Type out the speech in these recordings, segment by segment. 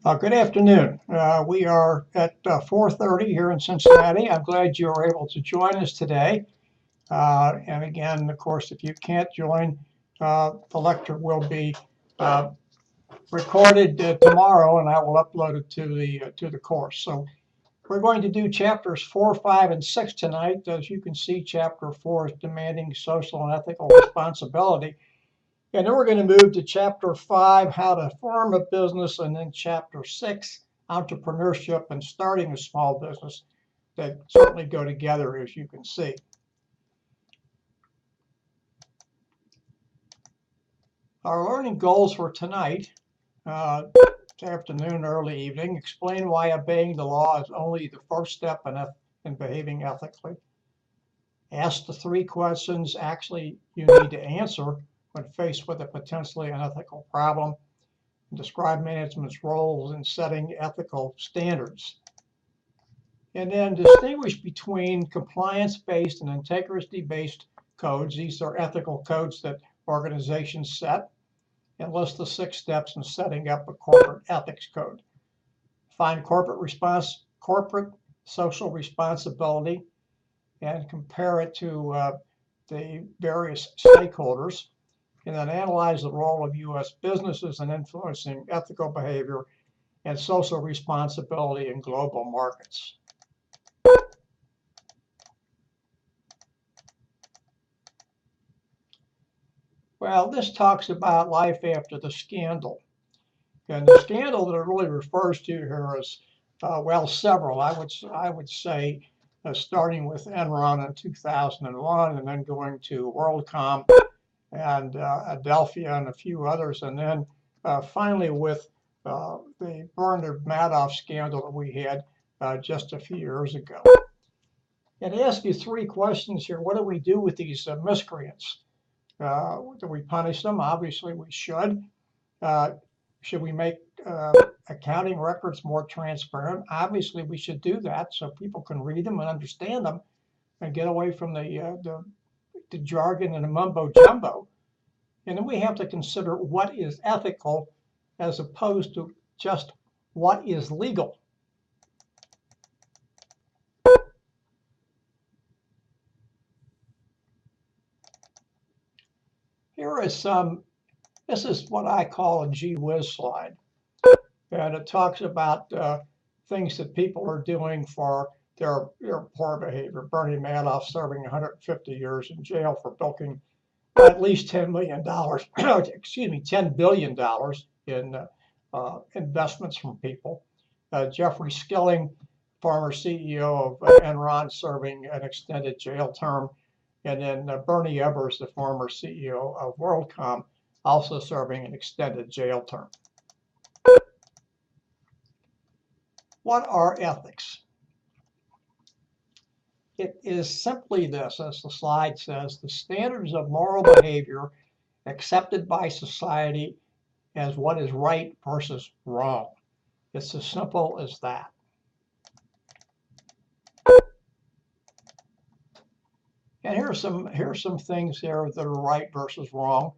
Good afternoon. We are at 4:30 here in Cincinnati. I'm glad you were able to join us today. And again, of course, if you can't join, the lecture will be uh, recorded tomorrow, and I will upload it to the course. So we're going to do chapters 4, 5, and 6 tonight. As you can see, chapter 4 is demanding social and ethical responsibility. And then we're going to move to chapter 5, how to form a business, and then chapter 6, entrepreneurship and starting a small business. That certainly go together, as you can see. Our learning goals for tonight, this afternoon, early evening, explain why obeying the law is only the first step in behaving ethically. Ask the 3 questions actually you need to answer when faced with a potentially unethical problem. Describe management's roles in setting ethical standards. And then distinguish between compliance-based and integrity-based codes. These are ethical codes that organizations set, and list the 6 steps in setting up a corporate ethics code. Find corporate social responsibility and compare it to the various stakeholders, and then analyze the role of U.S. businesses in influencing ethical behavior and social responsibility in global markets. Well, this talks about life after the scandal. And the scandal that it really refers to here is, well, several. I would say starting with Enron in 2001, and then going to WorldCom and Adelphia and a few others, and then finally with the Bernard Madoff scandal that we had just a few years ago. And I ask you 3 questions here. What do we do with these miscreants? Do we punish them? Obviously, we should. Should we make accounting records more transparent? Obviously, we should do that so people can read them and understand them and get away from the jargon and the mumbo jumbo. And then we have to consider what is ethical as opposed to just what is legal. Here is this is what I call a gee whiz slide. And it talks about things that people are doing for their poor behavior. Bernie Madoff serving 150 years in jail for bilking at least $10 million, excuse me, $10 billion in investments from people. Jeffrey Skilling, former CEO of Enron, serving an extended jail term. And then Bernie Ebbers, the former CEO of WorldCom, also serving an extended jail term. What are ethics? It is simply this, as the slide says, the standards of moral behavior accepted by society as what is right versus wrong. It's as simple as that. And here's some things here that are right versus wrong.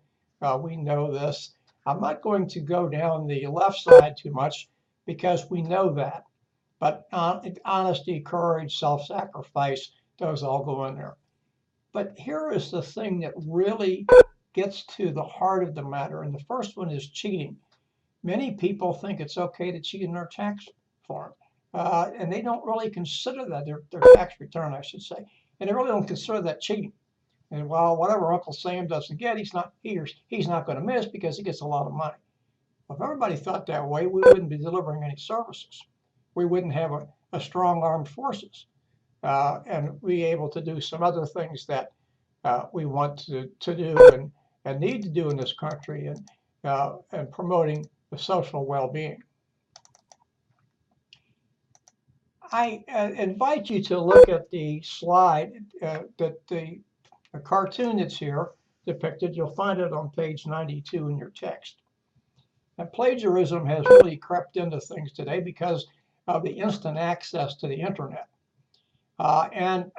We know this. I'm not going to go down the left side too much because we know that. But honesty, courage, self-sacrifice, those all go in there. But here is the thing that really gets to the heart of the matter. And the first one is cheating. Many people think it's okay to cheat in their tax form. And they don't really consider that, their tax return, I should say. And they really don't consider that cheating. And well, whatever Uncle Sam doesn't get, he's not going to miss because he gets a lot of money. If everybody thought that way, we wouldn't be delivering any services. We wouldn't have a strong armed forces and be able to do some other things that we want to do and need to do in this country, and promoting the social well-being. I invite you to look at the slide that the cartoon that's here depicted. You'll find it on page 92 in your text. And plagiarism has really crept into things today because of the instant access to the internet. And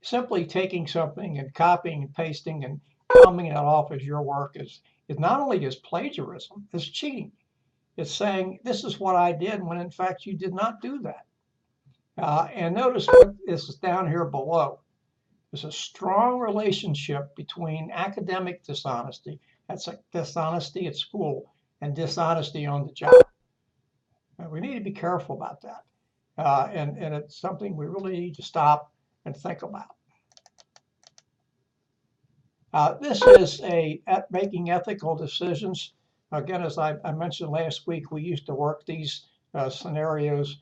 simply taking something and copying and pasting and coming it off as your work is not only just plagiarism, it's cheating. It's saying, this is what I did, when in fact you did not do that. And notice what is down here below. There's a strong relationship between academic dishonesty, that's like dishonesty at school, and dishonesty on the job. We need to be careful about that. And it's something we really need to stop and think about. This is making ethical decisions. Again, as I mentioned last week, we used to work these scenarios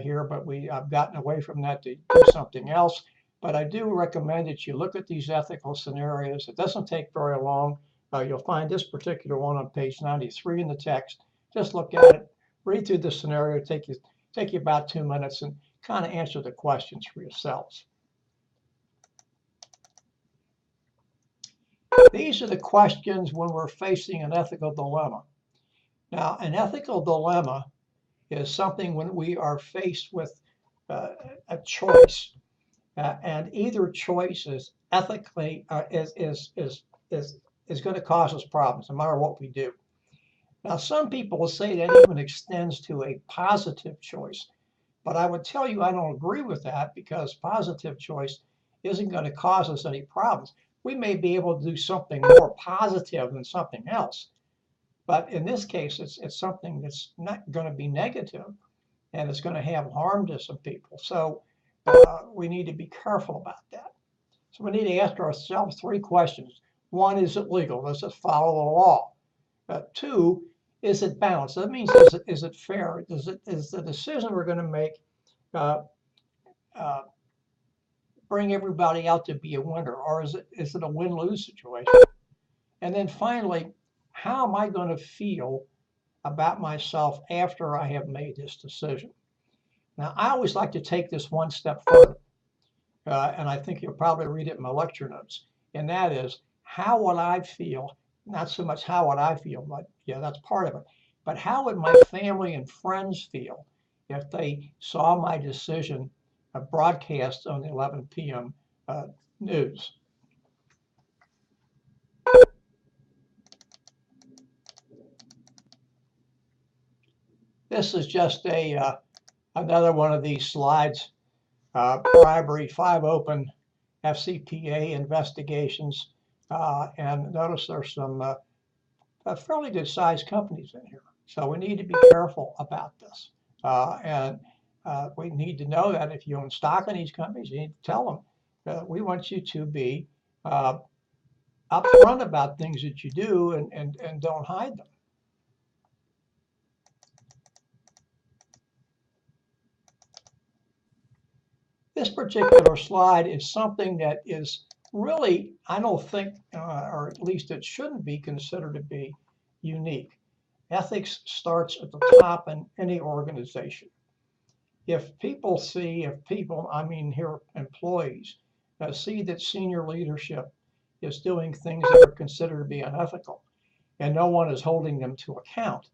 here, but I've gotten away from that to do something else. But I do recommend that you look at these ethical scenarios. It doesn't take very long. You'll find this particular one on page 93 in the text. Just look at it, read through the scenario, take you about 2 minutes, and kind of answer the questions for yourselves. These are the questions when we're facing an ethical dilemma. Now, an ethical dilemma is something when we are faced with a choice, and either choice is ethically is going to cause us problems, no matter what we do. Now, some people will say that even extends to a positive choice, but I would tell you I don't agree with that, because positive choice isn't going to cause us any problems. We may be able to do something more positive than something else, but in this case, it's something that's not going to be negative, and it's going to have harm to some people. So we need to be careful about that. So we need to ask ourselves 3 questions. 1, is it legal? Does it follow the law? 2, is it balanced? That means, is it fair? Is the decision we're going to make bring everybody out to be a winner, or is it a win-lose situation? And then finally, how am I going to feel about myself after I have made this decision? Now, I always like to take this one step further, and I think you'll probably read it in my lecture notes, and that is, how would I feel? Not so much how would I feel, but yeah, that's part of it, but how would my family and friends feel if they saw my decision broadcast on the 11 p.m. News? This is just another one of these slides. Bribery, 5 open FCPA investigations, and notice there's some fairly good sized companies in here. So we need to be careful about this, and we need to know that if you own stock in these companies, you need to tell them that we want you to be upfront about things that you do, and don't hide them. This particular slide is something that is really, I don't think, or at least it shouldn't be considered to be unique. Ethics starts at the top in any organization. If people, I mean here employees, see that senior leadership is doing things that are considered to be unethical, and no one is holding them to account,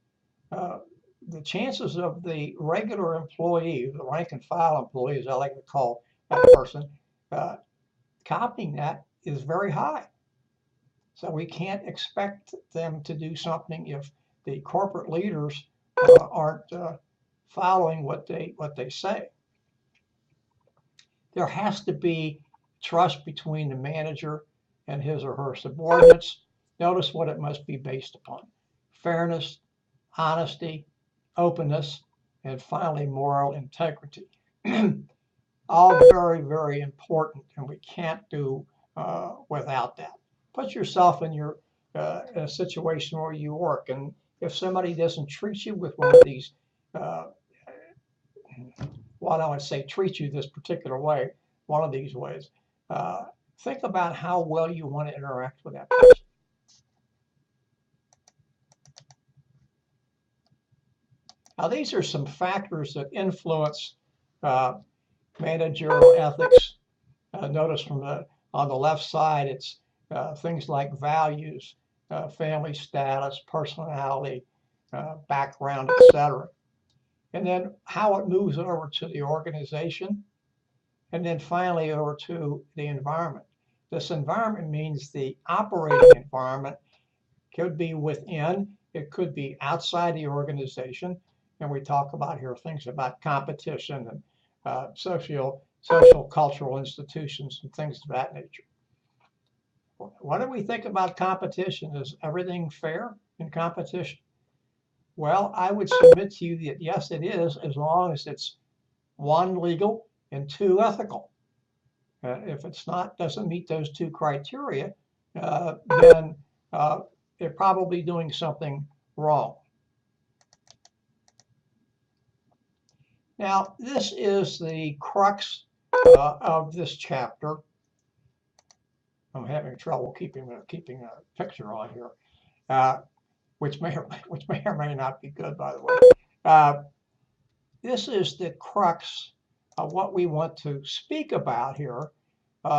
the chances of the regular employee, the rank and file employee, as I like to call that person, copying that is very high. So we can't expect them to do something if the corporate leaders aren't following what they say. There has to be trust between the manager and his or her subordinates. Notice what it must be based upon: fairness, honesty, openness, and finally, moral integrity. All very, very important, and we can't do without that. Put yourself in in a situation where you work, and if somebody doesn't treat you with one of these, well, I would say treat you this particular way, one of these ways, think about how well you want to interact with that person. Now, these are some factors that influence managerial ethics. Notice on the left side, it's things like values, family status, personality, background, etc. And then how it moves over to the organization, and then finally over to the environment. This environment means the operating environment. Could be within. It could be outside the organization. And we talk about here things about competition and social, cultural institutions and things of that nature. What do we think about competition? Is everything fair in competition? Well, I would submit to you that yes, it is, as long as it's one, legal, and two, ethical. If it's not, doesn't meet those two criteria, then they're probably doing something wrong. Now, this is the crux of this chapter. I'm having trouble keeping a picture on here, which may or may not be good, by the way. This is the crux of what we want to speak about here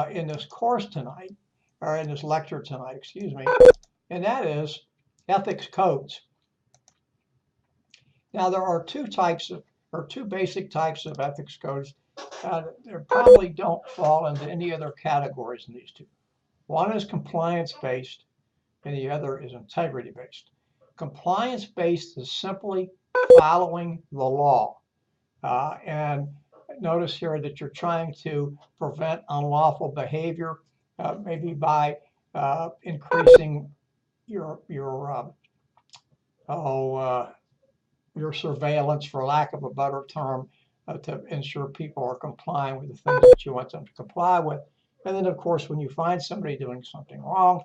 in this course tonight, or in this lecture tonight, excuse me, and that is ethics codes. Now, there are two basic types of ethics codes that probably don't fall into any other categories in these two. One is compliance-based, and the other is integrity-based. Compliance-based is simply following the law. And notice here that you're trying to prevent unlawful behavior, maybe by increasing your surveillance, for lack of a better term, to ensure people are complying with the things that you want them to comply with. And then, of course, when you find somebody doing something wrong,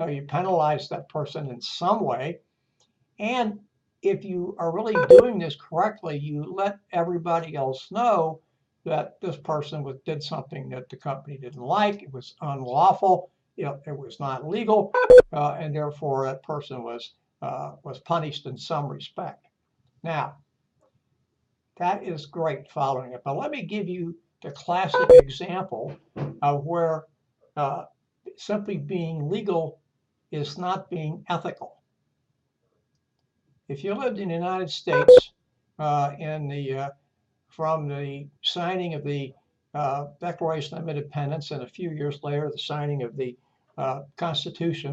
you penalize that person in some way. And if you are really doing this correctly, you let everybody else know that this person did something that the company didn't like. It was unlawful. It was not legal, and therefore that person was punished in some respect. Now, that is great following it, but let me give you the classic example of where simply being legal is not being ethical. If you lived in the United States from the signing of the Declaration of Independence and a few years later the signing of the Constitution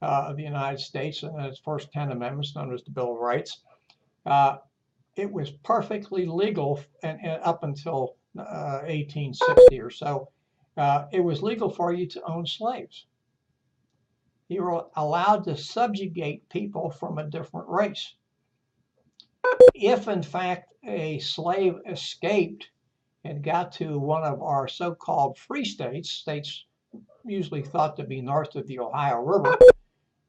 of the United States and its first 10 amendments known as the Bill of Rights, it was perfectly legal and up until 1860 or so. It was legal for you to own slaves. You were allowed to subjugate people from a different race. If, in fact, a slave escaped and got to one of our so-called free states usually thought to be north of the Ohio River,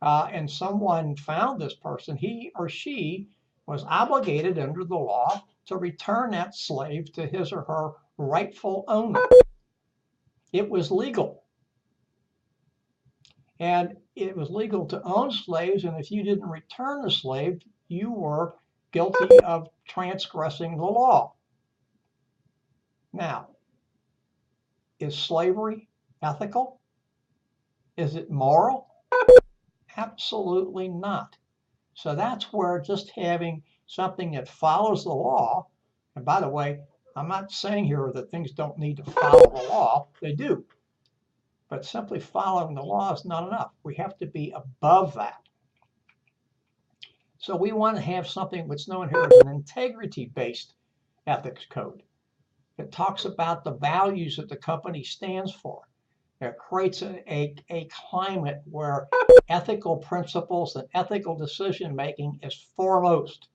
and someone found this person, he or she was obligated under the law to return that slave to his or her rightful owner. It was legal. And it was legal to own slaves, and if you didn't return the slave, you were guilty of transgressing the law. Now, is slavery ethical? Is it moral? Absolutely not. So that's where just having something that follows the law, and by the way, I'm not saying here that things don't need to follow the law, they do. But simply following the law is not enough. We have to be above that. So we want to have something that's known here as an integrity-based ethics code. It talks about the values that the company stands for. It creates a climate where ethical principles and ethical decision-making is foremost.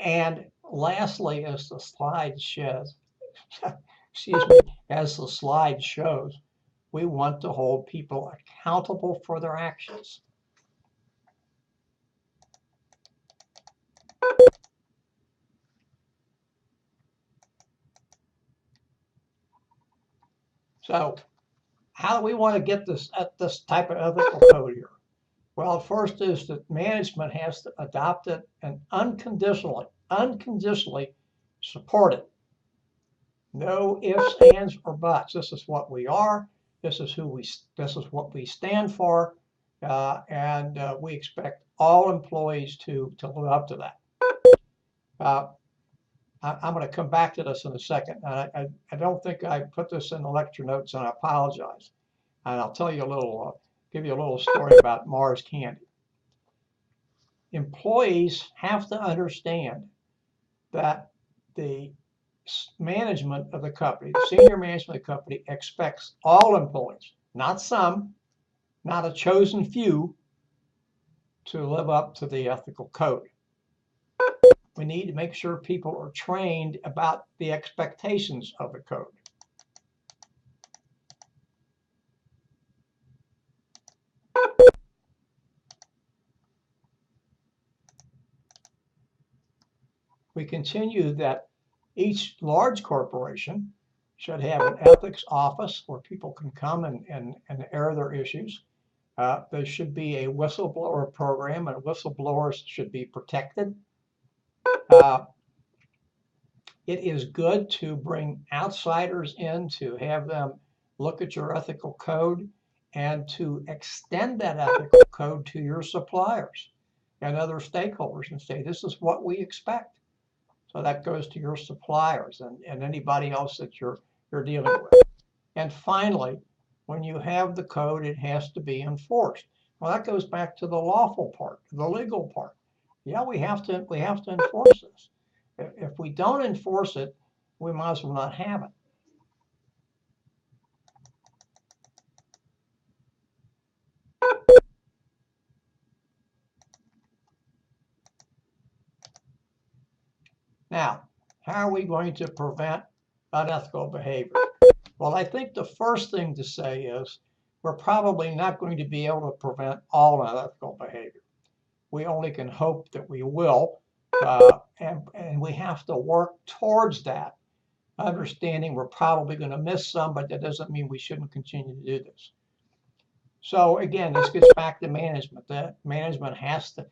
And lastly, as the slide shows, we want to hold people accountable for their actions. So how do we want to get this type of ethical code here? Well, first is that management has to adopt it and unconditionally support it. No ifs, ands, or buts. This is what we are. This is what we stand for, and we expect all employees to live up to that. I'm going to come back to this in a second. I don't think I put this in the lecture notes, and I apologize. And I'll tell you give you a little story about Mars Candy. employees have to understand that the management of the company, the senior management of the company, expects all employees, not some, not a chosen few, to live up to the ethical code. We need to make sure people are trained about the expectations of the code. We continue that each large corporation should have an ethics office where people can come and air their issues. There should be a whistleblower program, and whistleblowers should be protected. It is good to bring outsiders in to have them look at your ethical code and to extend that ethical code to your suppliers and other stakeholders and say, this is what we expect. So that goes to your suppliers and anybody else that you're dealing with. And finally, when you have the code, it has to be enforced. Well, that goes back to the lawful part, the legal part. Yeah, we have to enforce this. If we don't enforce it, we might as well not have it. Now, how are we going to prevent unethical behavior? Well, I think the first thing to say is we're probably not going to be able to prevent all unethical behavior. We only can hope that we will, and we have to work towards that, understanding we're probably going to miss some, but that doesn't mean we shouldn't continue to do this. So again, this gets back to management. That management has to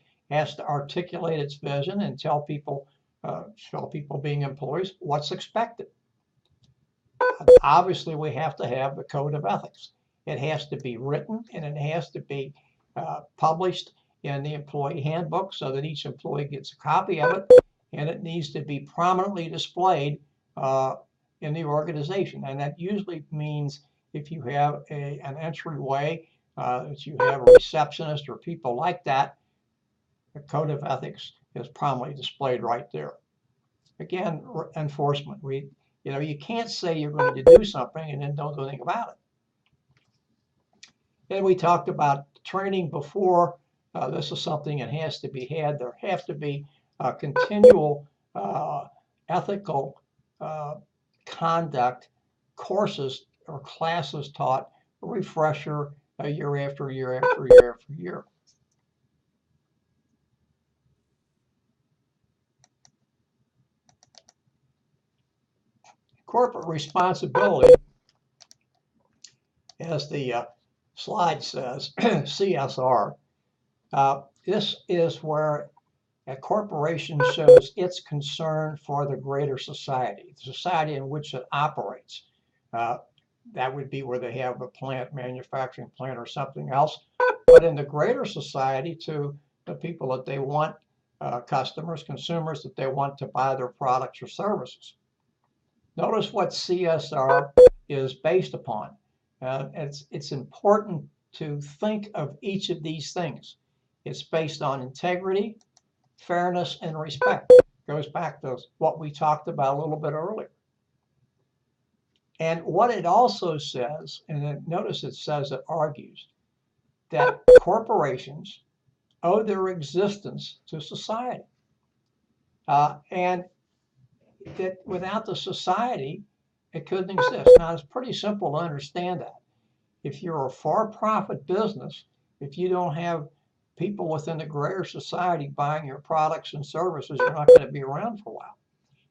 articulate its vision and tell people being employees what's expected. Obviously, we have to have the code of ethics. It has to be written and it has to be published in the employee handbook so that each employee gets a copy of it, and it needs to be prominently displayed in the organization. And that usually means if you have an entryway, that you have a receptionist or people like that, the code of ethics is prominently displayed right there. Again, enforcement. You can't say you're going to do something and then don't do anything about it. Then we talked about training before. This is something that has to be had. There have to be continual ethical conduct courses or classes taught, a refresher year after year after year after year. Corporate responsibility, as the slide says, CSR. This is where a corporation shows its concern for the greater society, the society in which it operates. That would be where they have a plant, manufacturing plant or something else. But in the greater society, to the people that they want, customers, consumers that they want to buy their products or services. Notice what CSR is based upon. It's important to think of each of these things. It's based on integrity, fairness, and respect. Goes back to what we talked about a little bit earlier. And what it also says, and then notice it says, it argues that corporations owe their existence to society. And that without the society, it couldn't exist. Now, it's pretty simple to understand that. If you're a for-profit business, if you don't have people within the greater society buying your products and services, you're not going to be around for a while.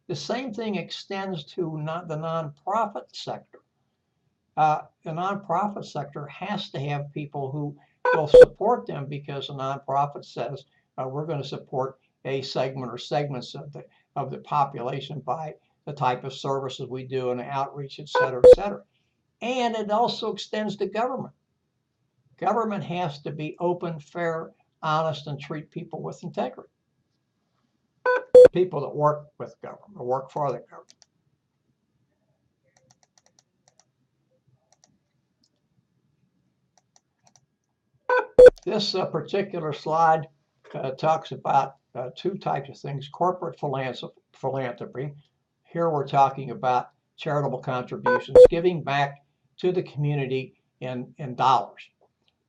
The same thing extends to the nonprofit sector. The nonprofit sector has to have people who will support them because the nonprofit says we're going to support a segment or segments of the population by the type of services we do and outreach, et cetera, et cetera. And it also extends to government. Government has to be open, fair, honest, and treat people with integrity. People that work with government or work for the government. This particular slide talks about two types of things: corporate philanthropy. Here we're talking about charitable contributions, giving back to the community in dollars.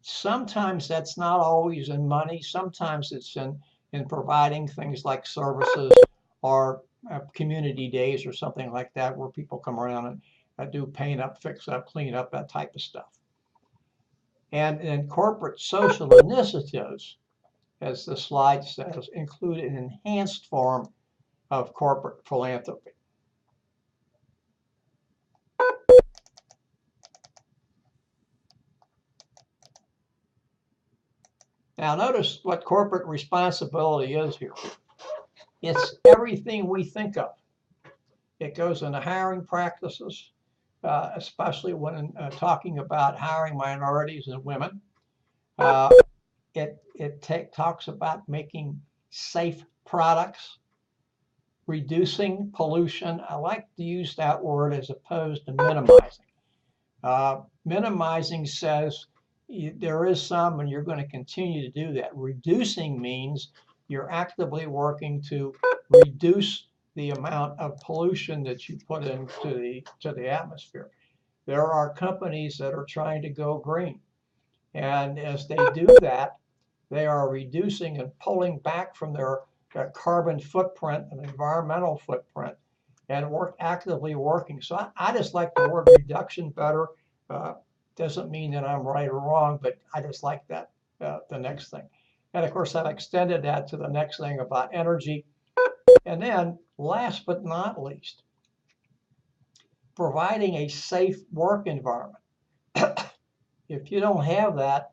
Sometimes that's not always in money. Sometimes it's in providing things like services or community days or something like that, where people come around and do paint up, fix up, clean up, that type of stuff. And then corporate social initiatives, as the slide says, include an enhanced form of corporate philanthropy. Now notice what corporate responsibility is here. It's everything we think of. It goes into hiring practices, especially when talking about hiring minorities and women. It talks about making safe products, reducing pollution. I like to use that word as opposed to minimizing. Minimizing says there is some and you're going to continue to do that. Reducing means you're actively working to reduce the amount of pollution that you put into the atmosphere. There are companies that are trying to go green. And as they do that, they are reducing and pulling back from their carbon footprint and environmental footprint, and actively working. So I just like the word reduction better. Doesn't mean that I'm right or wrong, but I just like that, the next thing. And of course, I've extended that to the next thing about energy. And then last but not least, providing a safe work environment. If you don't have that,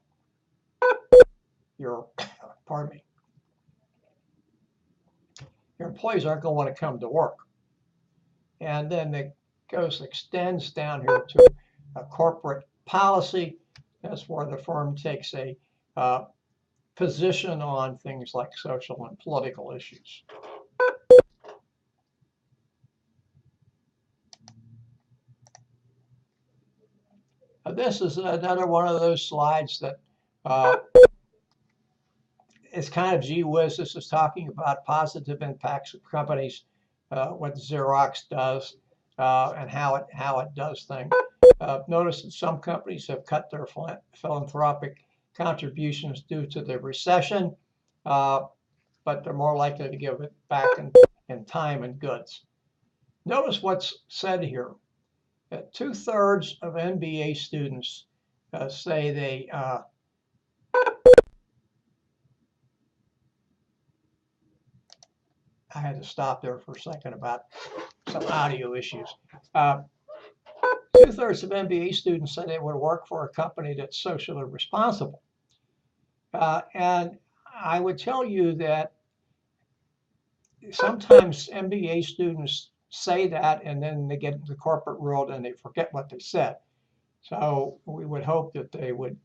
pardon me, your employees aren't going to want to come to work. And then it extends down here to a corporate policy. That's where the firm takes a position on things like social and political issues. This is another one of those slides that it's kind of gee whiz. This is talking about positive impacts of companies, what Xerox does, and how it does things. Notice that some companies have cut their philanthropic contributions due to the recession, but they're more likely to give it back in time and goods. Notice what's said here. 2/3 of MBA students say they I had to stop there for a second about some audio issues. 2/3 of MBA students say they would work for a company that's socially responsible. And I would tell you that sometimes MBA students say that and then they get into the corporate world and they forget what they said. So we would hope that they would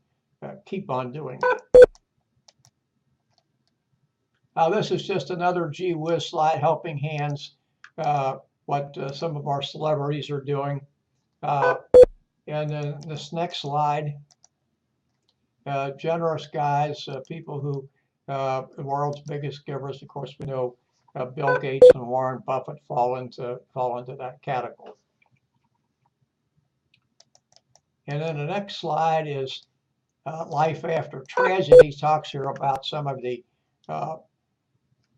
keep on doing that. This is just another gee whiz slide, helping hands, what some of our celebrities are doing. And then this next slide, generous guys, people who, the world's biggest givers. Of course, we know Bill Gates and Warren Buffett fall into that category. And then the next slide is life after tragedy. He talks here about some of the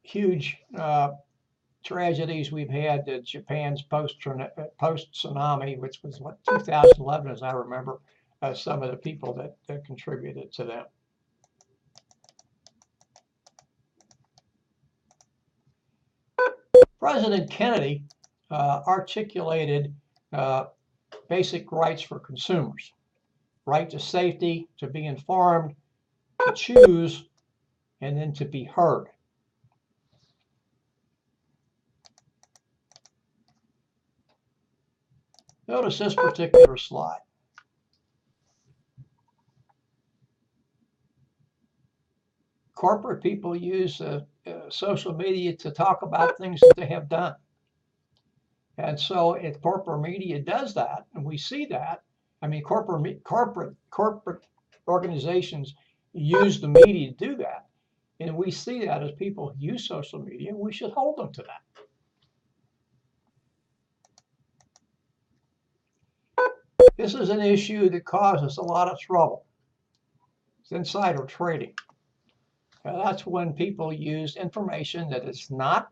huge tragedies we've had. Japan's post-tsunami, which was what, 2011, as I remember, some of the people that contributed to them. President Kennedy articulated basic rights for consumers: right to safety, to be informed, to choose, and then to be heard. Notice this particular slide. Corporate people use social media to talk about things that they have done. And so if corporate media does that, and we see that, I mean, corporate organizations use the media to do that. And we see that as people who use social media, we should hold them to that. This is an issue that causes a lot of trouble. It's insider trading. That's when people use information that is not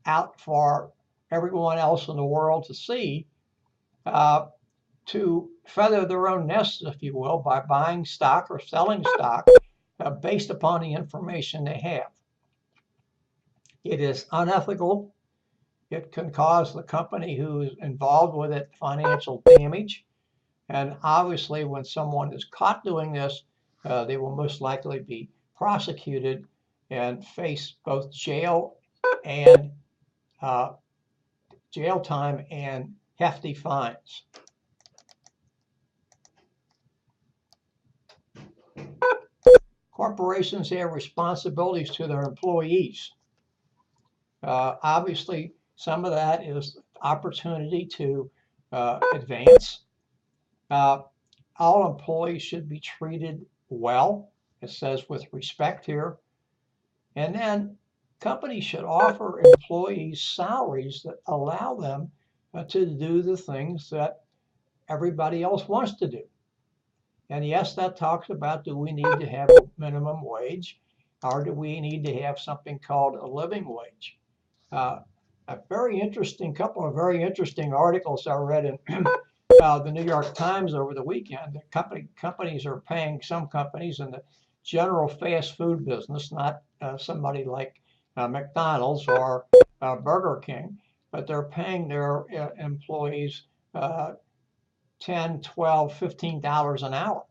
out for everyone else in the world to see, to feather their own nests, if you will, by buying stock or selling stock based upon the information they have. It is unethical. It can cause the company who is involved with it financial damage. And obviously, when someone is caught doing this, they will most likely be prosecuted and face both jail and jail time and hefty fines. Corporations have responsibilities to their employees. Obviously, some of that is opportunity to advance. All employees should be treated well. It says with respect here. And then companies should offer employees salaries that allow them to do the things that everybody else wants to do. And yes, that talks about, do we need to have a minimum wage, or do we need to have something called a living wage? A couple of very interesting articles I read in the New York Times over the weekend. Companies are paying, some companies in the general fast food business, not somebody like McDonald's or Burger King, but they're paying their employees $10, $12, $15 an hour.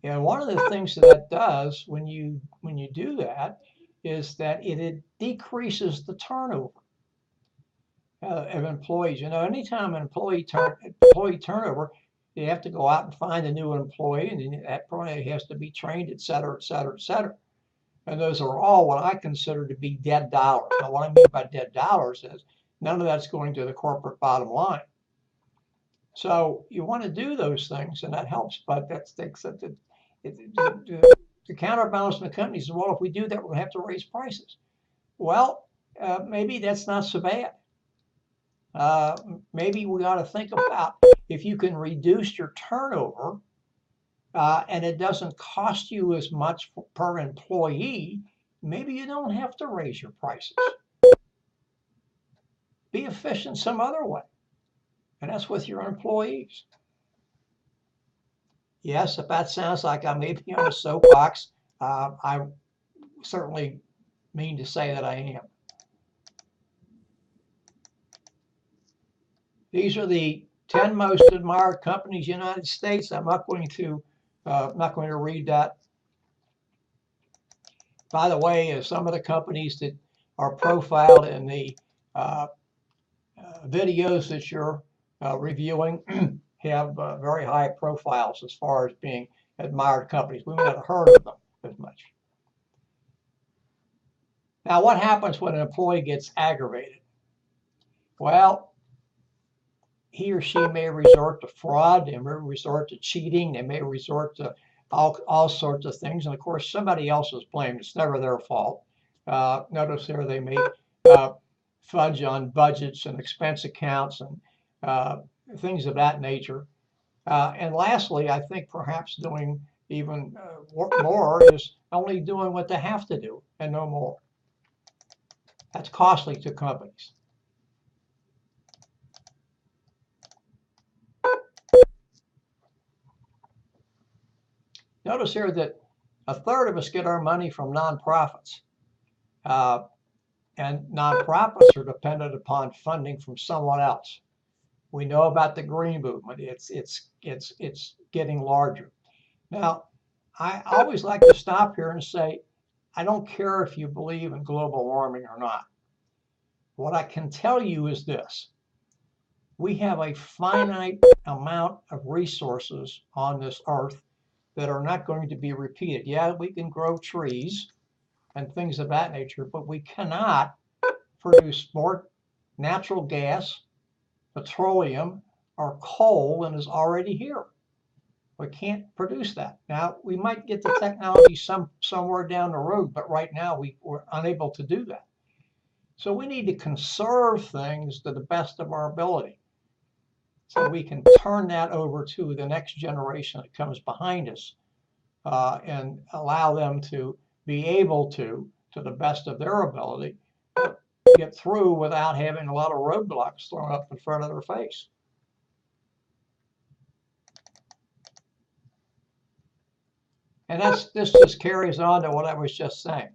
And one of the things that does when you do that is that it decreases the turnover of employees. Anytime an employee turnover, you have to go out and find a new employee, and that employee has to be trained, et cetera, et cetera, et cetera. And those are all what I consider to be dead dollars. Now, what I mean by dead dollars is none of that's going to the corporate bottom line. So you want to do those things, and that helps. But that's the counterbalance in the company says, well, if we do that, we'll have to raise prices. Well, maybe that's not so bad. Maybe we ought to think about if you can reduce your turnover and it doesn't cost you as much per employee, maybe you don't have to raise your prices. Be efficient some other way, and that's with your employees. Yes, if that sounds like I may be on a soapbox, I certainly mean to say that I am. These are the 10 most admired companies in the United States. I'm not going to read that. By the way, some of the companies that are profiled in the videos that you're reviewing have very high profiles as far as being admired companies. We may not have heard of them as much. Now, what happens when an employee gets aggravated? Well, he or she may resort to fraud, they may resort to cheating, they may resort to all sorts of things. And of course, somebody else is blamed. It's never their fault. Notice here they may fudge on budgets and expense accounts and things of that nature. And lastly, I think perhaps doing even more is only doing what they have to do and no more. That's costly to companies. Notice here that a third of us get our money from nonprofits. And nonprofits are dependent upon funding from someone else. We know about the green movement. It's getting larger. Now, I always like to stop here and say, I don't care if you believe in global warming or not. What I can tell you is this. We have a finite amount of resources on this earth that are not going to be repeated. Yeah, we can grow trees and things of that nature, but we cannot produce more natural gas, petroleum, or coal than is already here. We can't produce that. Now, we might get the technology somewhere down the road, but right now we're unable to do that. So we need to conserve things to the best of our ability so we can turn that over to the next generation that comes behind us and allow them to be able to the best of their ability, get through without having a lot of roadblocks thrown up in front of their face. And this just carries on to what I was just saying.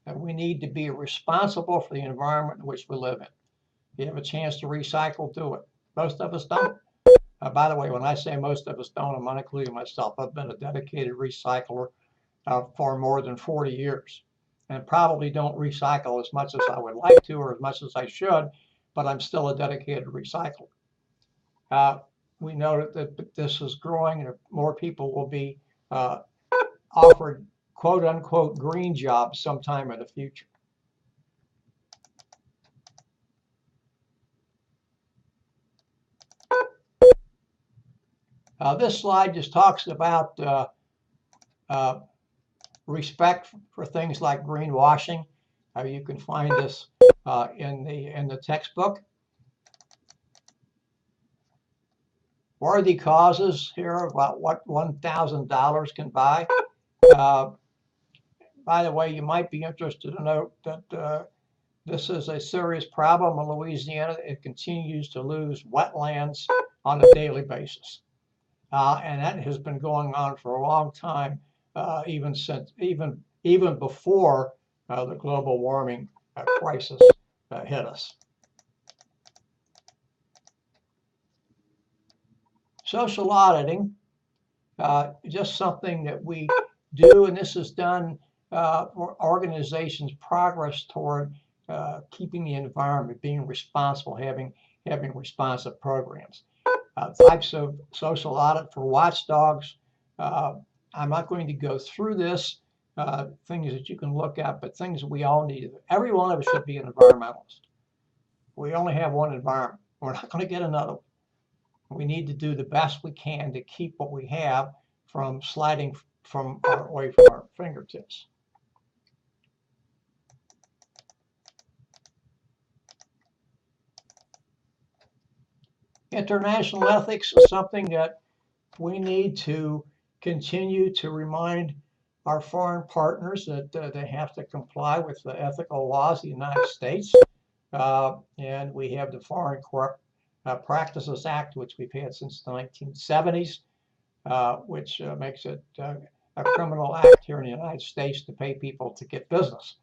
That we need to be responsible for the environment in which we live in. If you have a chance to recycle, do it. Most of us don't. By the way, when I say most of us don't, I'm not including myself. I've been a dedicated recycler for more than 40 years and probably don't recycle as much as I would like to or as much as I should, but I'm still a dedicated recycler. We know that this is growing and more people will be offered quote unquote green jobs sometime in the future. This slide just talks about respect for things like greenwashing. You can find this in the textbook. Worthy causes here about what $1,000 can buy. By the way, you might be interested to note that this is a serious problem in Louisiana. It continues to lose wetlands on a daily basis. And that has been going on for a long time, even before the global warming crisis hit us. Social auditing, just something that we do, and this is done for organizations' progress toward keeping the environment, being responsible, having responsive programs. Types of social audit for watchdogs. I'm not going to go through this, things that you can look at, but things that we all need. Every one of us should be an environmentalist. We only have one environment. We're not going to get another one. We need to do the best we can to keep what we have from sliding away from our fingertips. International ethics is something that we need to continue to remind our foreign partners that they have to comply with the ethical laws of the United States. And we have the Foreign Corrupt Practices Act, which we've had since the 1970s, which makes it a criminal act here in the United States to pay people to get business.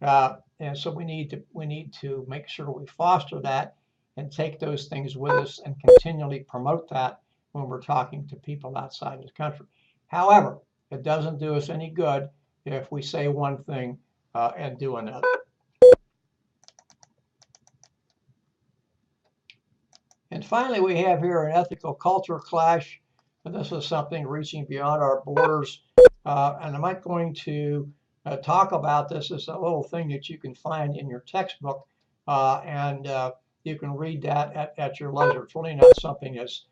And so we need to make sure we foster that and take those things with us and continually promote that when we're talking to people outside of the country. However, it doesn't do us any good if we say one thing and do another. And finally, we have here an ethical culture clash. And this is something reaching beyond our borders. And I'm not going to talk about this. It's a little thing that you can find in your textbook. And you can read that at your leisure. It's really not something that's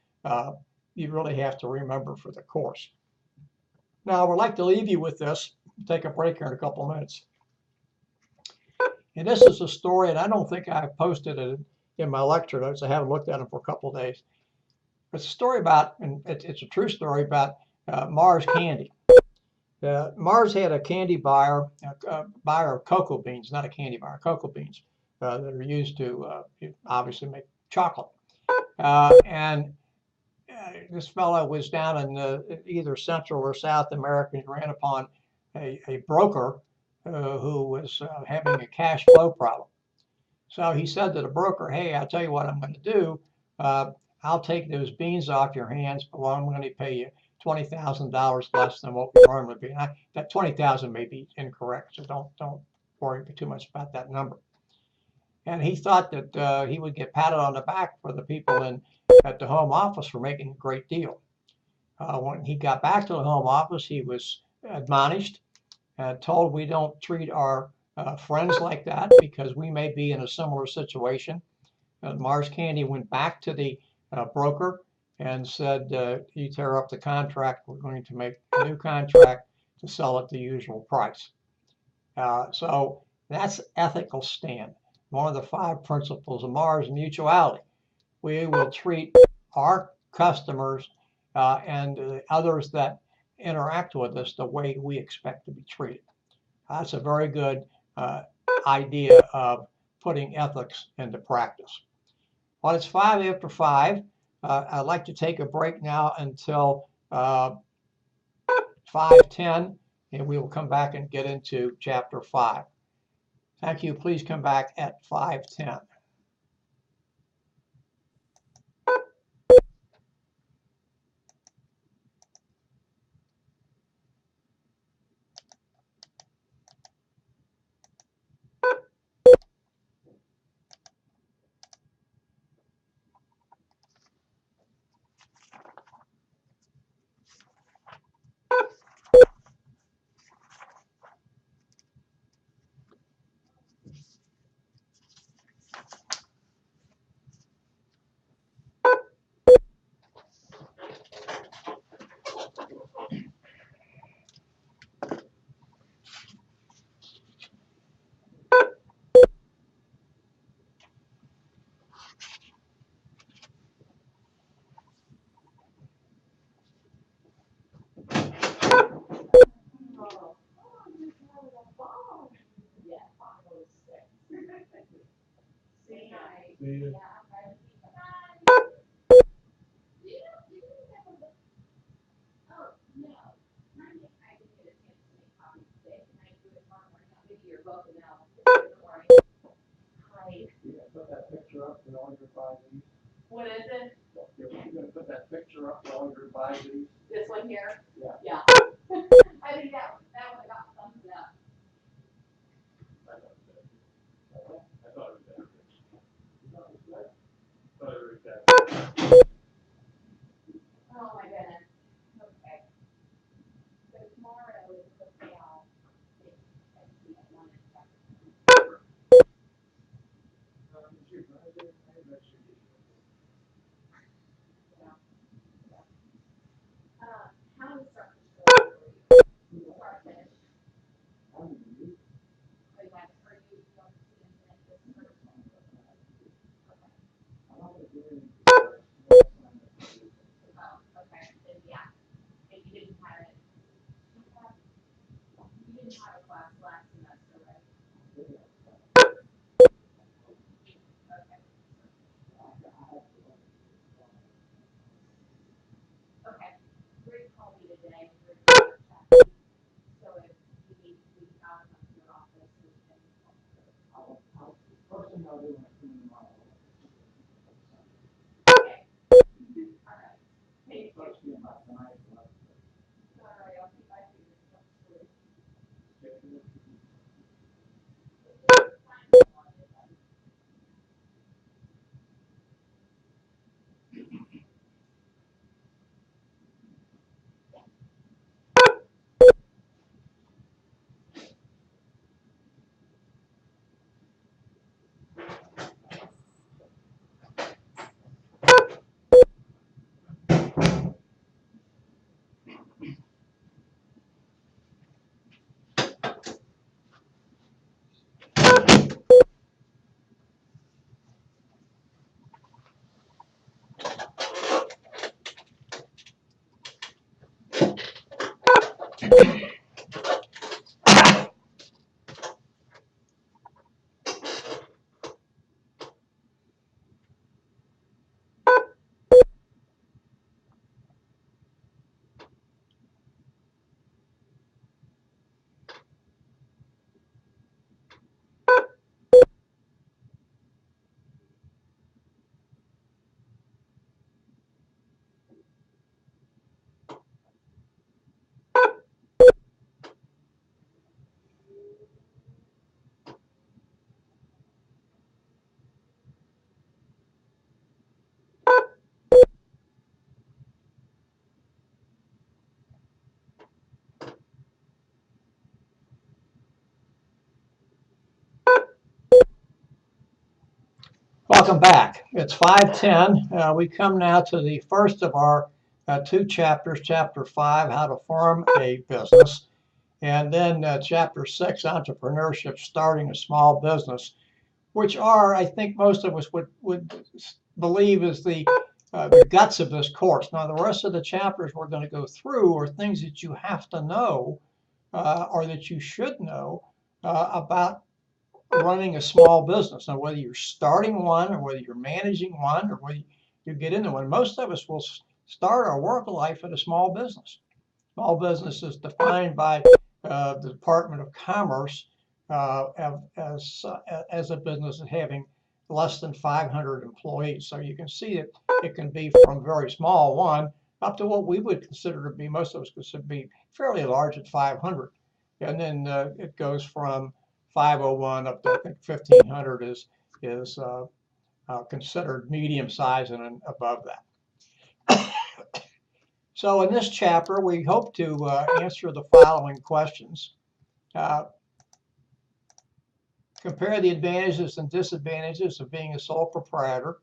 you really have to remember for the course. Now, I would like to leave you with this. Take a break here in a couple of minutes. And this is a story, and I don't think I posted it in my lecture notes. I haven't looked at them for a couple of days. It's a story about, and it's a true story about Mars Candy. Mars had a candy buyer, a buyer of cocoa beans, not a candy buyer, cocoa beans that are used to obviously make chocolate. And this fellow was down in either Central or South America and ran upon a broker who was having a cash flow problem. So he said to the broker, hey, I'll tell you what I'm going to do. I'll take those beans off your hands, but I'm going to pay you $20,000 less than what we normally pay. That $20,000 may be incorrect, so don't worry too much about that number. And he thought that he would get patted on the back for the people at the home office for making a great deal. When he got back to the home office, he was admonished and told we don't treat our friends like that because we may be in a similar situation. Mars Candy went back to the broker and said, you tear up the contract, we're going to make a new contract to sell at the usual price. So that's ethical stand. One of the 5 principles of Mars mutuality. We will treat our customers and others that interact with us the way we expect to be treated. That's a very good idea of putting ethics into practice. Well, it's 5 after 5. I'd like to take a break now until 5:10, and we will come back and get into chapter 5. Thank you. Please come back at 5:10. Put that picture up for all your advisees. What is it? You're going to put that picture up for all your advisees. This one here? Yeah. Yeah. I think that one got thumbs up. I thought it was that. Oh my goodness. Okay. So tomorrow is the payout. How do we start the story for you? Start finish. Like, are you going to finish this first one? Oh, okay. Then yeah. If you didn't have it, you didn't have a class last semester, right? Okay. Okay. Rick called me today. Rick chatted. So if you need to be out of your office, we can. First thing I'll do when I come in tomorrow. Okay. All right. Thank you. First thing about tonight. All right. I'll keep my fingers crossed. Welcome back. It's 5:10. We come now to the first of our two chapters, Chapter 5, How to Form a Business, and then Chapter 6, Entrepreneurship, Starting a Small Business, which are, I think most of us would believe is the guts of this course. Now, the rest of the chapters we're going to go through are things that you have to know or that you should know about running a small business. Now, whether you're starting one or whether you're managing one or whether you get into one, most of us will start our work life at a small business. Small business is defined by the Department of Commerce as a business having less than 500 employees. So you can see that it can be from very small one up to what we would consider to be, most of us consider to be fairly large at 500. And then it goes from 501 up to I think 1500 is considered medium size and above that. So in this chapter, we hope to answer the following questions. Compare the advantages and disadvantages of being a sole proprietor.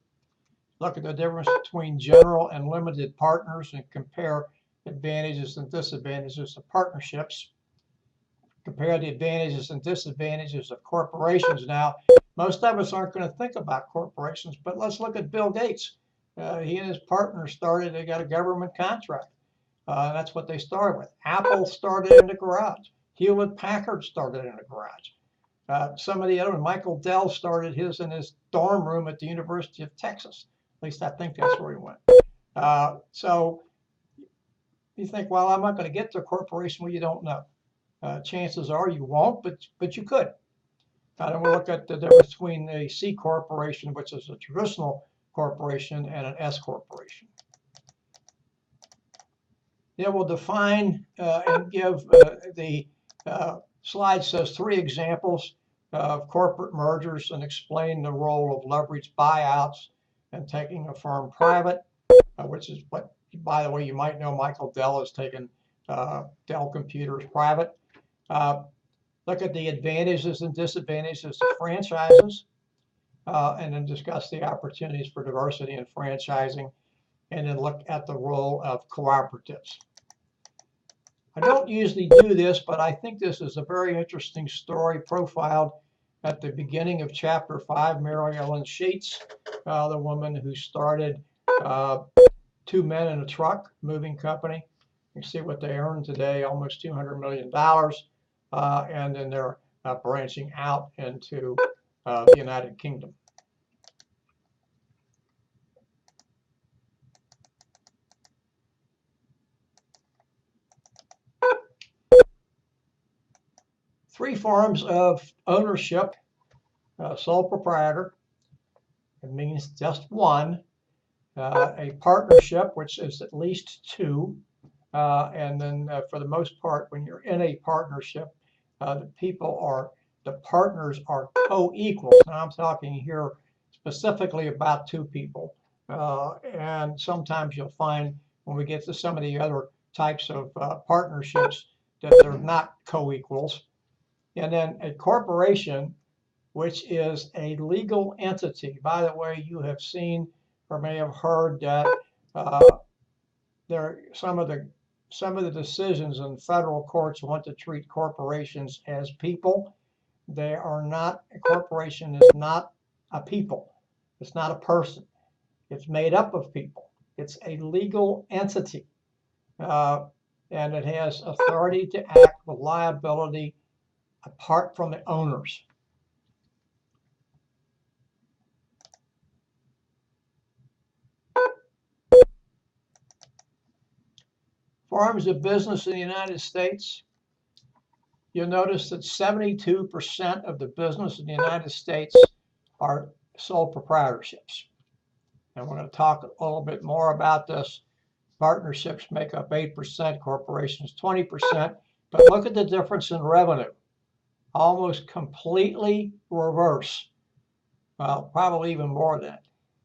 Look at the difference between general and limited partners and compare advantages and disadvantages of partnerships. Compare the advantages and disadvantages of corporations. Now, most of us aren't going to think about corporations, but let's look at Bill Gates. He and his partner they got a government contract. That's what they started with. Apple started in the garage. Hewlett-Packard started in the garage. Some of the other, Michael Dell started his in his dorm room at the University of Texas. At least I think that's where he went. So you think, well, I'm not going to get to a corporation. Well, you don't know. Chances are you won't, but you could. Then we'll look at the difference between a C corporation, which is a traditional corporation, and an S corporation. Then we'll define and give the slide says 3 examples of corporate mergers and explain the role of leveraged buyouts and taking a firm private, which is what, by the way, you might know Michael Dell has taken Dell Computers private. Look at the advantages and disadvantages of franchises, and then discuss the opportunities for diversity in franchising, and then look at the role of cooperatives. I don't usually do this, but I think this is a very interesting story profiled at the beginning of Chapter 5, Mary Ellen Sheets, the woman who started 2 Men in a Truck moving company. You see what they earn today, almost $200 million. And then they're branching out into the United Kingdom. Three forms of ownership. Sole proprietor, it means just one. A partnership, which is at least 2. And then for the most part, when you're in a partnership, the partners are co-equals. Now I'm talking here specifically about 2 people. And sometimes you'll find when we get to some of the other types of partnerships that they're not co-equals. And then a corporation, which is a legal entity. By the way, you have seen or may have heard that some of the decisions in federal courts want to treat corporations as people. They are not. A corporation is not a people. It's not a person. It's made up of people. It's a legal entity, and it has authority to act with liability apart from the owners. Forms of business in the United States. You'll notice that 72% of the business in the United States are sole proprietorships. And we're going to talk a little bit more about this. Partnerships make up 8%, corporations 20%. But look at the difference in revenue. Almost completely reverse. Well, probably even more than that.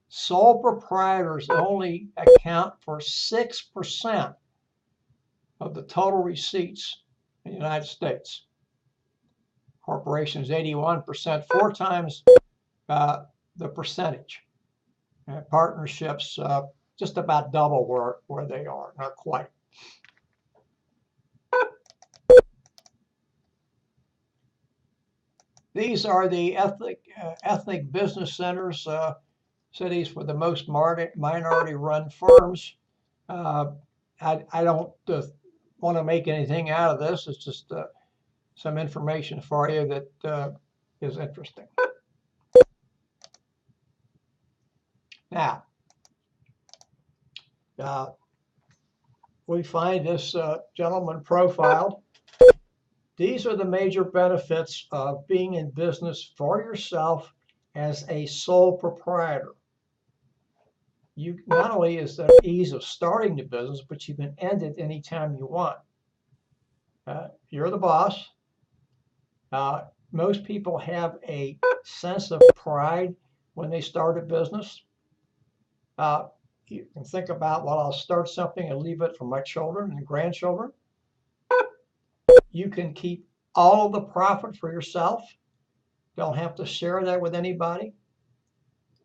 Sole proprietors only account for 6% of the total receipts in the United States. Corporations 81%, 4 times the percentage. And partnerships just about double where they are, not quite. These are the ethnic business centers, cities with the most minority-run firms. I don't want to make anything out of this. It's just some information for you that is interesting. Now, we find this gentleman profiled. These are the major benefits of being in business for yourself as a sole proprietor. You not only is there ease of starting the business, but you can end it anytime you want. You're the boss. Most people have a sense of pride when they start a business. You can think about, well, I'll start something and leave it for my children and grandchildren. You can keep all of the profit for yourself. Don't have to share that with anybody.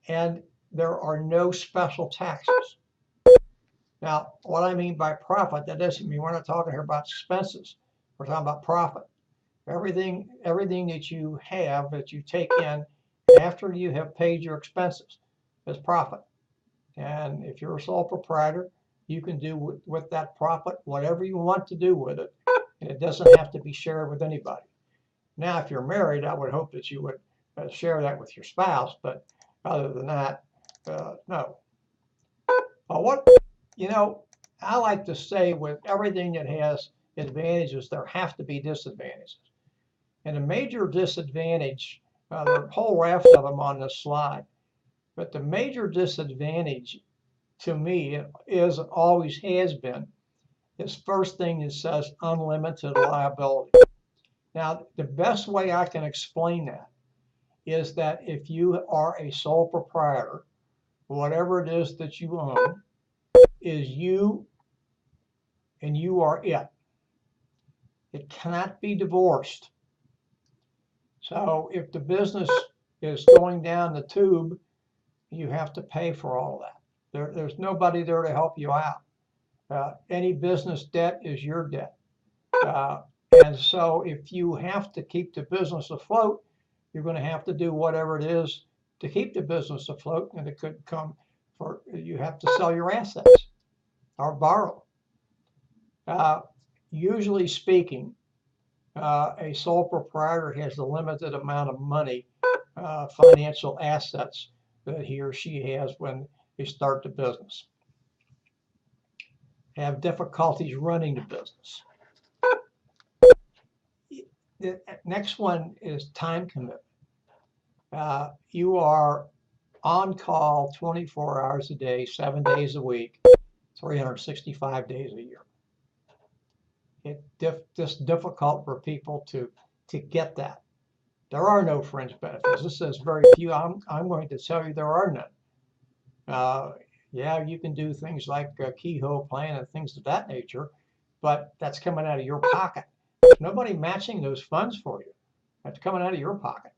And there are no special taxes. Now, what I mean by profit, that doesn't mean we're not talking here about expenses. We're talking about profit. Everything that you have, that you take in after you have paid your expenses, is profit. And if you're a sole proprietor, you can do with that profit whatever you want to do with it. And it doesn't have to be shared with anybody. Now, if you're married, I would hope that you would share that with your spouse. But other than that, no. What, I like to say with everything that has advantages, there have to be disadvantages. And a major disadvantage, there are a whole raft of them on this slide, but the major disadvantage to me is, always has been, this first thing that says unlimited liability. Now, the best way I can explain that is that if you are a sole proprietor, whatever it is that you own is you, and you are it. It cannot be divorced. So if the business is going down the tube, you have to pay for all of that. There's nobody there to help you out. Any business debt is your debt. And so if you have to keep the business afloat, you're going to have to do whatever it is to keep the business afloat. And it could come for, you have to sell your assets or borrow. Usually speaking, a sole proprietor has a limited amount of money, financial assets that he or she has when they start the business. Have difficulties running the business. The next one is time commitment. You are on call 24 hours a day, 7 days a week, 365 days a year. It's just difficult for people to get that. There are no fringe benefits. This says very few. I'm going to tell you there are none. Yeah, you can do things like Kehoe plan and things of that nature, but that's coming out of your pocket. There's nobody matching those funds for you. That's coming out of your pocket.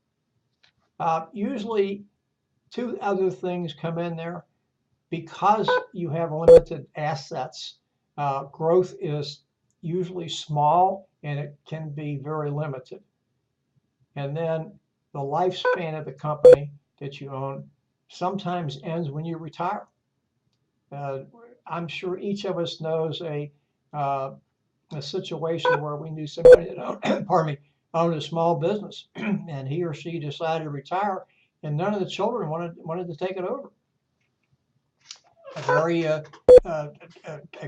Usually, two other things come in there. Because you have limited assets, growth is usually small and it can be very limited. And then the lifespan of the company that you own sometimes ends when you retire. I'm sure each of us knows a situation where we knew somebody that owned, pardon me, owned a small business, and he or she decided to retire, and none of the children wanted to take it over. A very a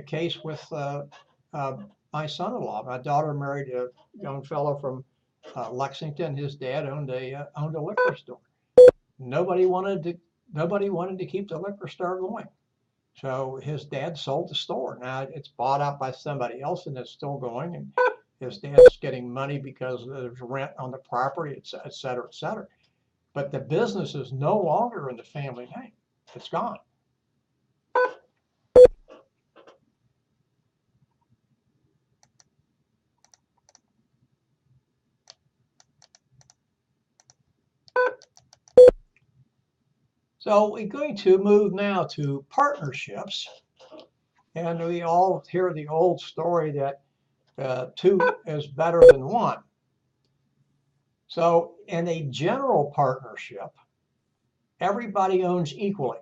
case with my son-in-law. My daughter married a young fellow from Lexington. His dad owned a liquor store. Nobody wanted to keep the liquor store going. So his dad sold the store. Now it's bought out by somebody else and it's still going. And his dad's getting money because there's rent on the property, et cetera, et cetera. But the business is no longer in the family name. It's gone. So we're going to move now to partnerships. And we all hear the old story that two is better than one. So in a general partnership, everybody owns equally.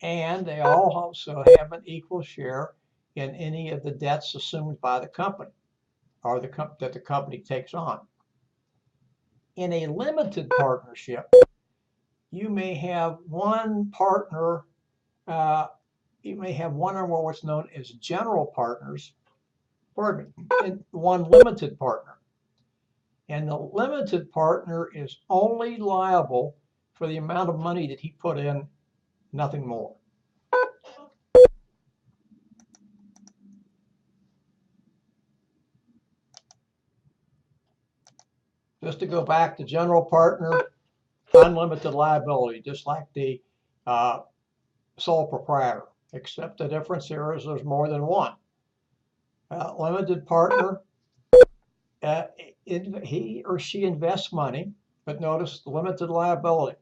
And they all also have an equal share in any of the debts assumed by the company or that the company takes on. In a limited partnership, you may have one partner, you may have one or more what's known as general partners, and one limited partner. And the limited partner is only liable for the amount of money that he put in, nothing more. Just to go back to general partner, unlimited liability, just like the sole proprietor, except the difference here is there's more than one. Limited partner, he or she invests money, but notice the limited liability.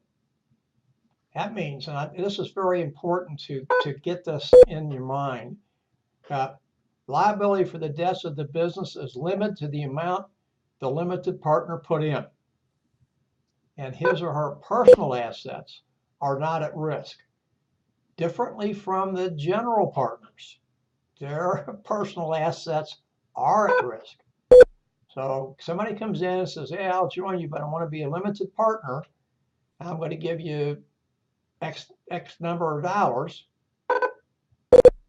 That means, and this is very important to get this in your mind, liability for the debts of the business is limited to the amount the limited partner put in. And his or her personal assets are not at risk. Differently from the general partners, their personal assets are at risk. So somebody comes in and says, hey, I'll join you, but I want to be a limited partner. I'm going to give you X number of dollars.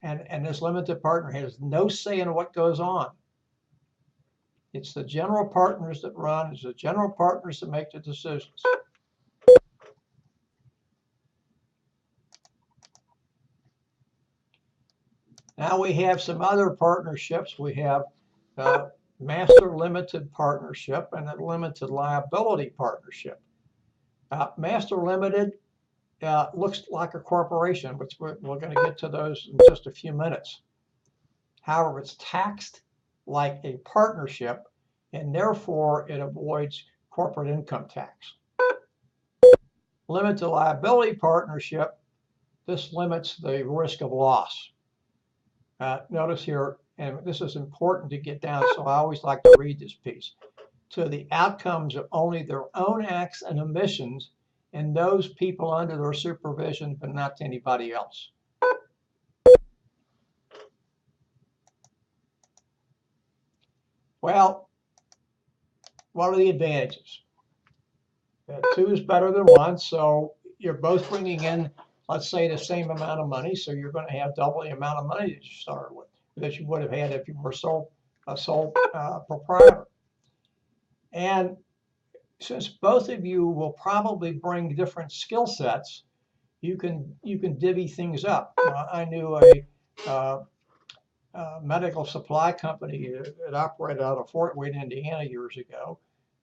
And this limited partner has no say in what goes on. It's the general partners that run. It's the general partners that make the decisions. Now we have some other partnerships. We have master limited partnership and a limited liability partnership. Master limited looks like a corporation, which we're going to get to those in just a few minutes. However, it's taxed like a partnership, and therefore it avoids corporate income tax. Limited liability partnership, this limits the risk of loss. Notice here, and this is important to get down, so I always like to read this piece, to the outcomes of only their own acts and omissions and those people under their supervision, but not to anybody else. Well, what are the advantages? Two is better than one, so you're both bringing in, let's say, the same amount of money, so you're going to have double the amount of money that you started with, that you would have had if you were a sole proprietor. And since both of you will probably bring different skill sets, you can divvy things up. I knew a medical supply company that operated out of Fort Wayne, Indiana years ago,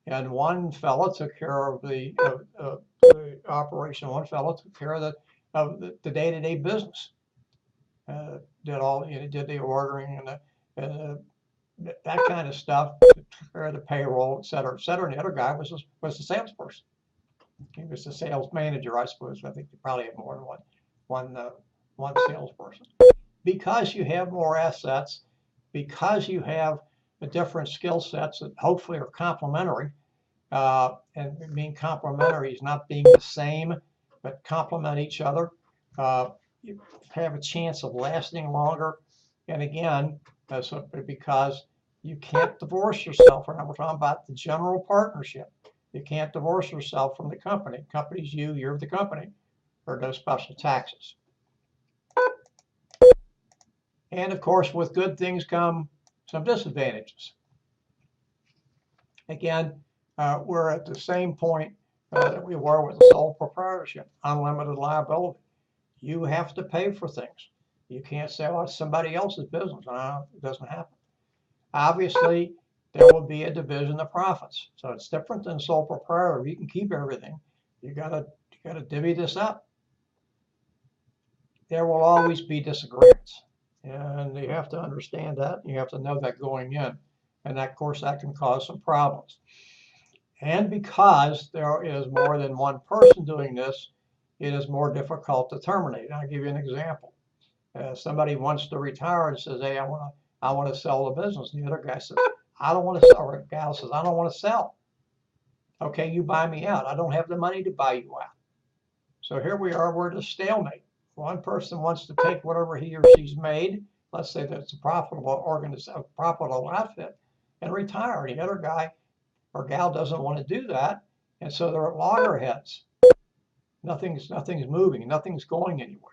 and one fellow took care of the operation. One fellow took care of the day-to-day business. Did the ordering and that kind of stuff, took care of the payroll, et cetera, et cetera. And the other guy was the salesperson. He was the sales manager, I suppose. I think you probably have more than one salesperson. Because you have more assets, because you have the different skill sets that hopefully are complementary, and being complementary is not being the same, but complement each other. You have a chance of lasting longer. And again, because you can't divorce yourself. We're talking about the general partnership. You can't divorce yourself from the company. The company's you, you're the company. There are no special taxes. And of course, with good things come some disadvantages. Again, we're at the same point that we were with the sole proprietorship, unlimited liability. You have to pay for things. You can't say, oh, it's somebody else's business. No, it doesn't happen. Obviously, there will be a division of profits. So it's different than sole proprietor. You can keep everything. You gotta divvy this up. There will always be disagreements. And you have to understand that. You have to know that going in. And that, of course, that can cause some problems. And because there is more than one person doing this, it is more difficult to terminate. I'll give you an example. Somebody wants to retire and says, hey, I want to sell the business. And the other guy says, I don't want to sell. Or the gal says, I don't want to sell. Okay, you buy me out. I don't have the money to buy you out. So here we are, we're at a stalemate. One person wants to take whatever he or she's made, let's say that it's a profitable profitable outfit, and retire. The other guy or gal doesn't want to do that, and so they're at loggerheads. Nothing's moving, nothing's going anywhere.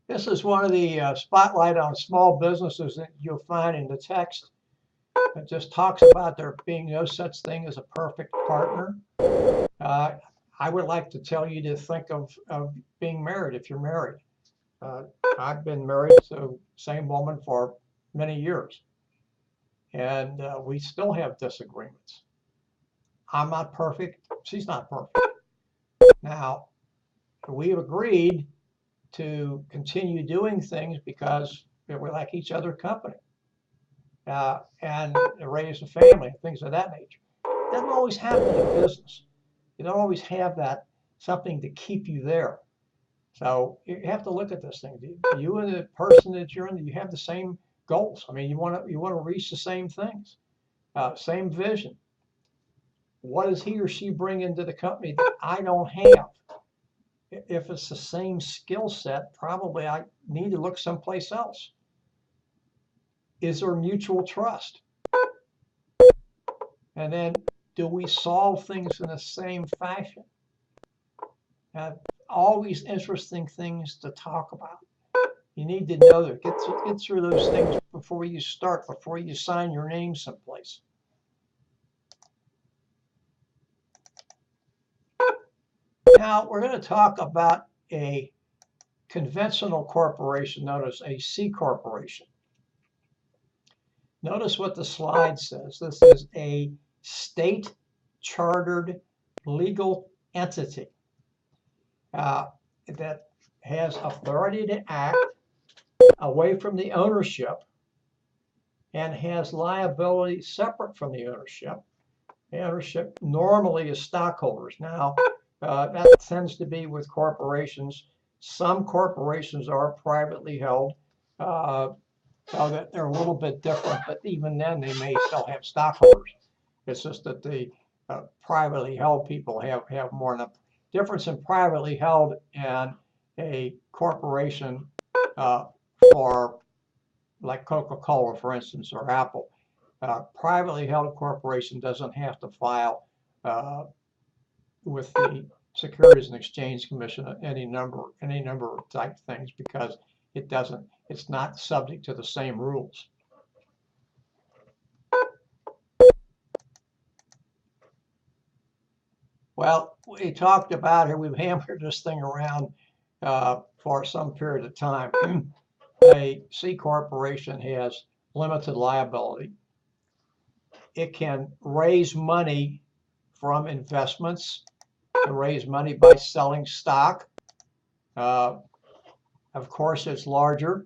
This is one of the spotlight on small businesses that you'll find in the text. It just talks about there being no such thing as a perfect partner. I would like to tell you to think of being married if you're married. I've been married to the same woman for many years, and we still have disagreements. I'm not perfect. She's not perfect. Now, we've agreed to continue doing things because we like each other's company and raise a family, things of that nature. It doesn't always happen in business. You don't always have that something to keep you there. So you have to look at this thing. Do you and the person that you're in, you have the same goals? I mean, you want to reach the same things, same vision. What does he or she bring into the company that I don't have? If it's the same skill set, probably I need to look someplace else. Is there mutual trust? And then, do we solve things in the same fashion? Always interesting things to talk about. You need to know that. Get through those things before you start, before you sign your name someplace. Now, we're going to talk about a conventional corporation known as a C corporation. Notice what the slide says. This is a state-chartered legal entity that has authority to act away from the ownership and has liability separate from the ownership. The ownership normally is stockholders. Now, that tends to be with corporations. Some corporations are privately held, so that they're a little bit different, but even then they may still have stockholders. It's just that the privately held people have more. The difference in privately held and a corporation for like Coca-Cola, for instance, or Apple. Privately held corporation doesn't have to file with the Securities and Exchange Commission any number of type things because it's not subject to the same rules. Well, we talked about here, we've hammered this thing around for some period of time. A C corporation has limited liability. It can raise money from investments, to raise money by selling stock. Of course, it's larger.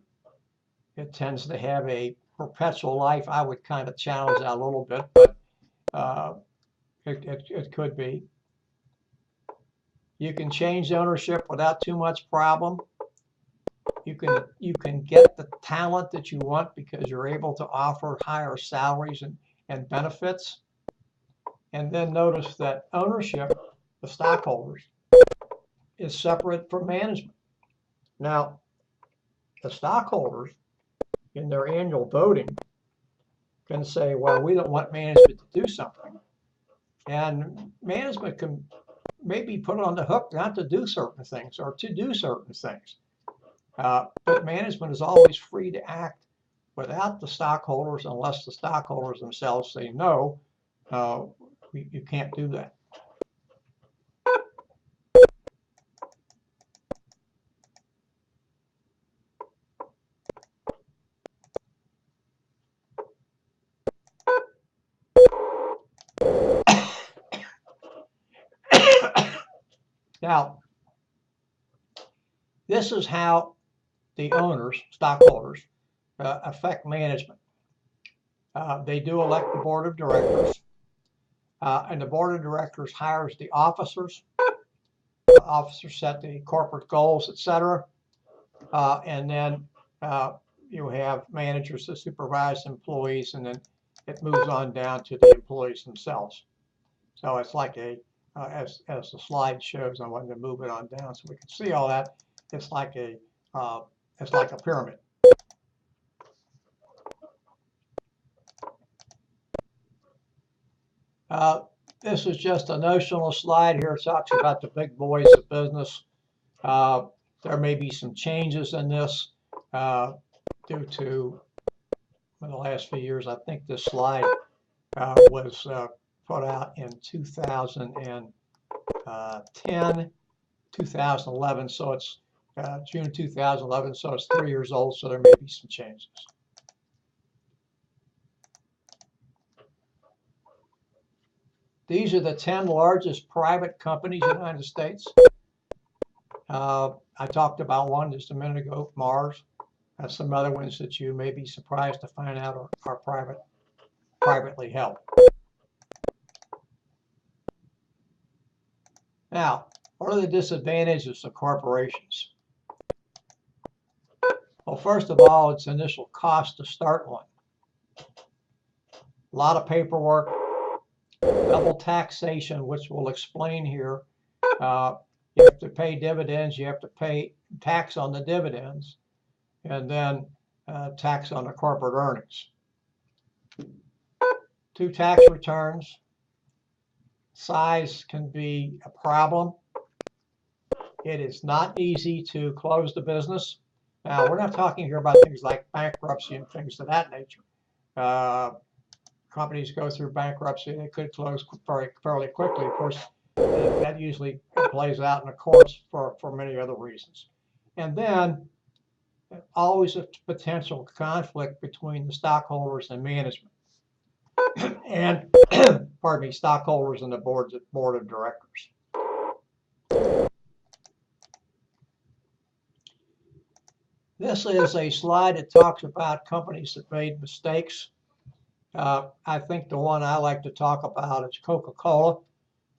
It tends to have a perpetual life. I would kind of challenge that a little bit, but it could be. You can change ownership without too much problem. You can get the talent that you want because you're able to offer higher salaries and benefits. And then notice that ownership, the stockholders, is separate from management. Now, the stockholders in their annual voting can say, well, we don't want management to do something. And management can maybe put on the hook not to do certain things or to do certain things. But management is always free to act without the stockholders unless the stockholders themselves say, no, you can't do that. Now, this is how the owners, stockholders, affect management. They do elect the board of directors, and the board of directors hires the officers. The officers set the corporate goals, etc. And then you have managers that supervise employees, and then it moves on down to the employees themselves. So it's like as the slide shows, I wanted to move it on down so we can see all that. It's like a pyramid. This is just a notional slide here. It talks about the big boys of business. There may be some changes in this due to in the last few years. I think this slide was put out in 2010, 2011. So it's June 2011. So it's 3 years old. So there may be some changes. These are the 10 largest private companies in the United States. I talked about one just a minute ago, Mars. Some other ones that you may be surprised to find out are privately held. Now, what are the disadvantages of corporations? Well, first of all, it's initial cost to start one. A lot of paperwork, double taxation, which we'll explain here. You have to pay dividends, you have to pay tax on the dividends, and then tax on the corporate earnings. 2 tax returns. Size can be a problem. It is not easy to close the business. Now, we're not talking here about things like bankruptcy and things of that nature. Companies go through bankruptcy, they could close fairly quickly. Of course, that usually plays out in the courts for many other reasons. And then always a potential conflict between the stockholders and management. And, pardon me, stockholders and the board of directors. This is a slide that talks about companies that made mistakes. I think the one I like to talk about is Coca-Cola.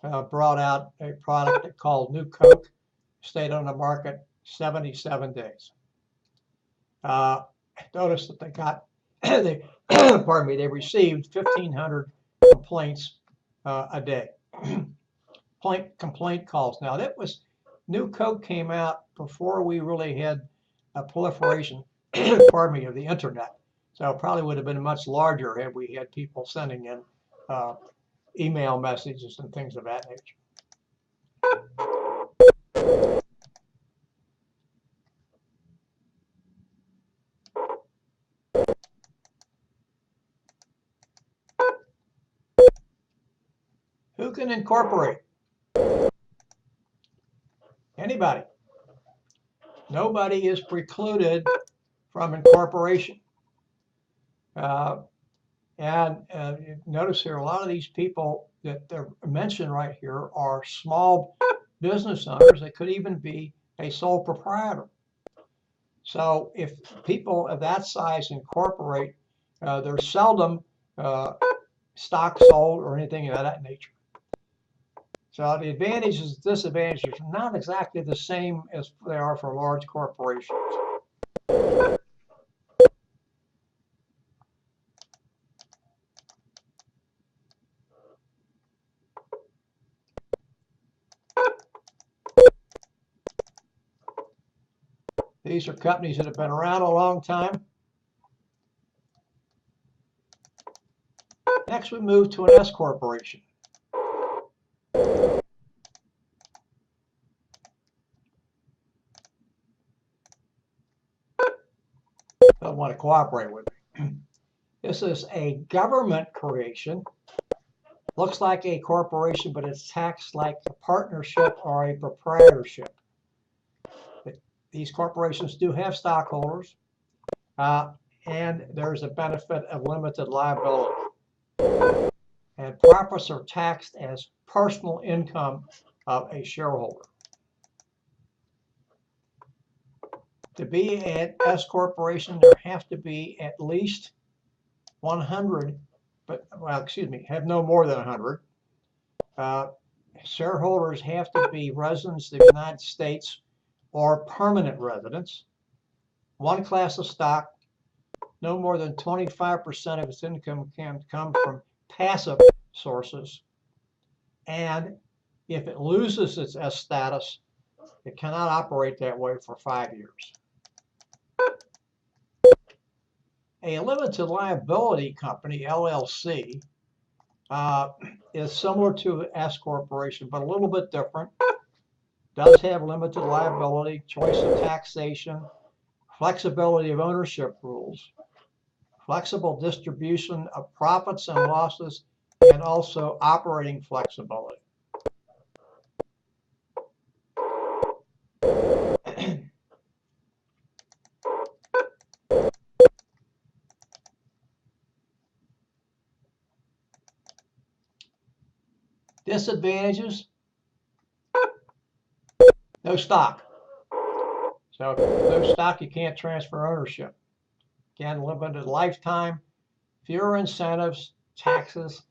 Brought out a product called New Coke, stayed on the market 77 days. Notice that they got, pardon me, they received 1,500 complaints a day. Complaint calls. Now that was, New Coke came out before we really had a proliferation, pardon me, of the internet. So it probably would have been much larger had we had people sending in email messages and things of that nature. Who can incorporate? Anybody. Nobody is precluded from incorporation. Notice here, a lot of these people that they're mentioned right here are small business owners. They could even be a sole proprietor. So if people of that size incorporate, there's seldom stock sold or anything of that nature. So the advantages and disadvantages are not exactly the same as they are for large corporations. These are companies that have been around a long time. Next, we move to an S corporation. Don't want to cooperate with me. This is a government creation. Looks like a corporation, but it's taxed like a partnership or a proprietorship. These corporations do have stockholders, and there's a benefit of limited liability. And profits are taxed as personal income of a shareholder. To be an S corporation, there have to be at least 100, have no more than 100. Shareholders have to be residents of the United States or permanent residents. One class of stock, no more than 25% of its income can come from passive sources. And if it loses its S status, it cannot operate that way for 5 years. A limited liability company, LLC, is similar to an S corporation, but a little bit different. Does have limited liability, choice of taxation, flexibility of ownership rules, flexible distribution of profits and losses, and also operating flexibility. Disadvantages: no stock. So no stock, you can't transfer ownership. Again, limited lifetime, fewer incentives, taxes,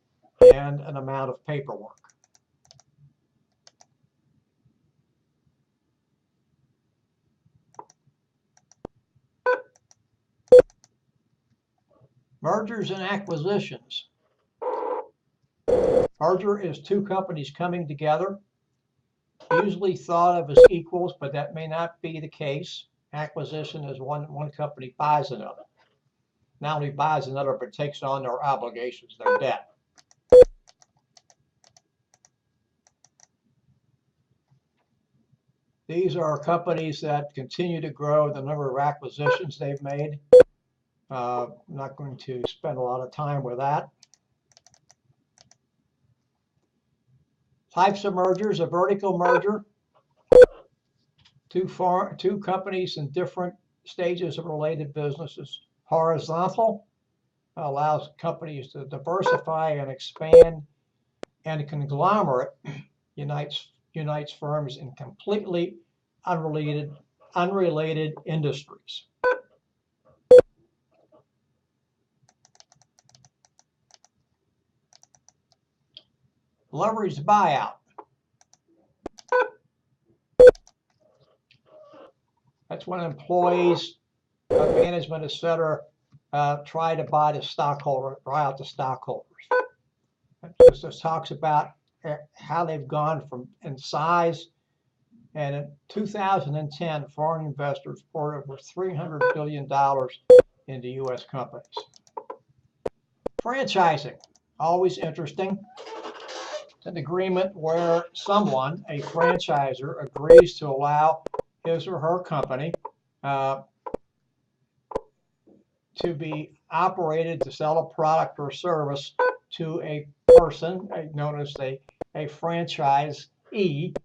and an amount of paperwork. Mergers and acquisitions. Merger is two companies coming together, usually thought of as equals, but that may not be the case. Acquisition is one company buys another. Not only buys another, but takes on their obligations, their debt. These are companies that continue to grow the number of acquisitions they've made. I'm not going to spend a lot of time with that. Types of mergers: a vertical merger, two companies in different stages of related businesses. Horizontal allows companies to diversify and expand, and a conglomerate unites firms in completely unrelated industries. Leveraged buyout. That's when employees, management, etc., try to buy out the stockholders. This talks about how they've gone in size. And in 2010, foreign investors poured over $300 billion into U.S. companies. Franchising, always interesting. It's an agreement where someone, a franchisor, agrees to allow his or her company to be operated to sell a product or service to a person known as a franchisee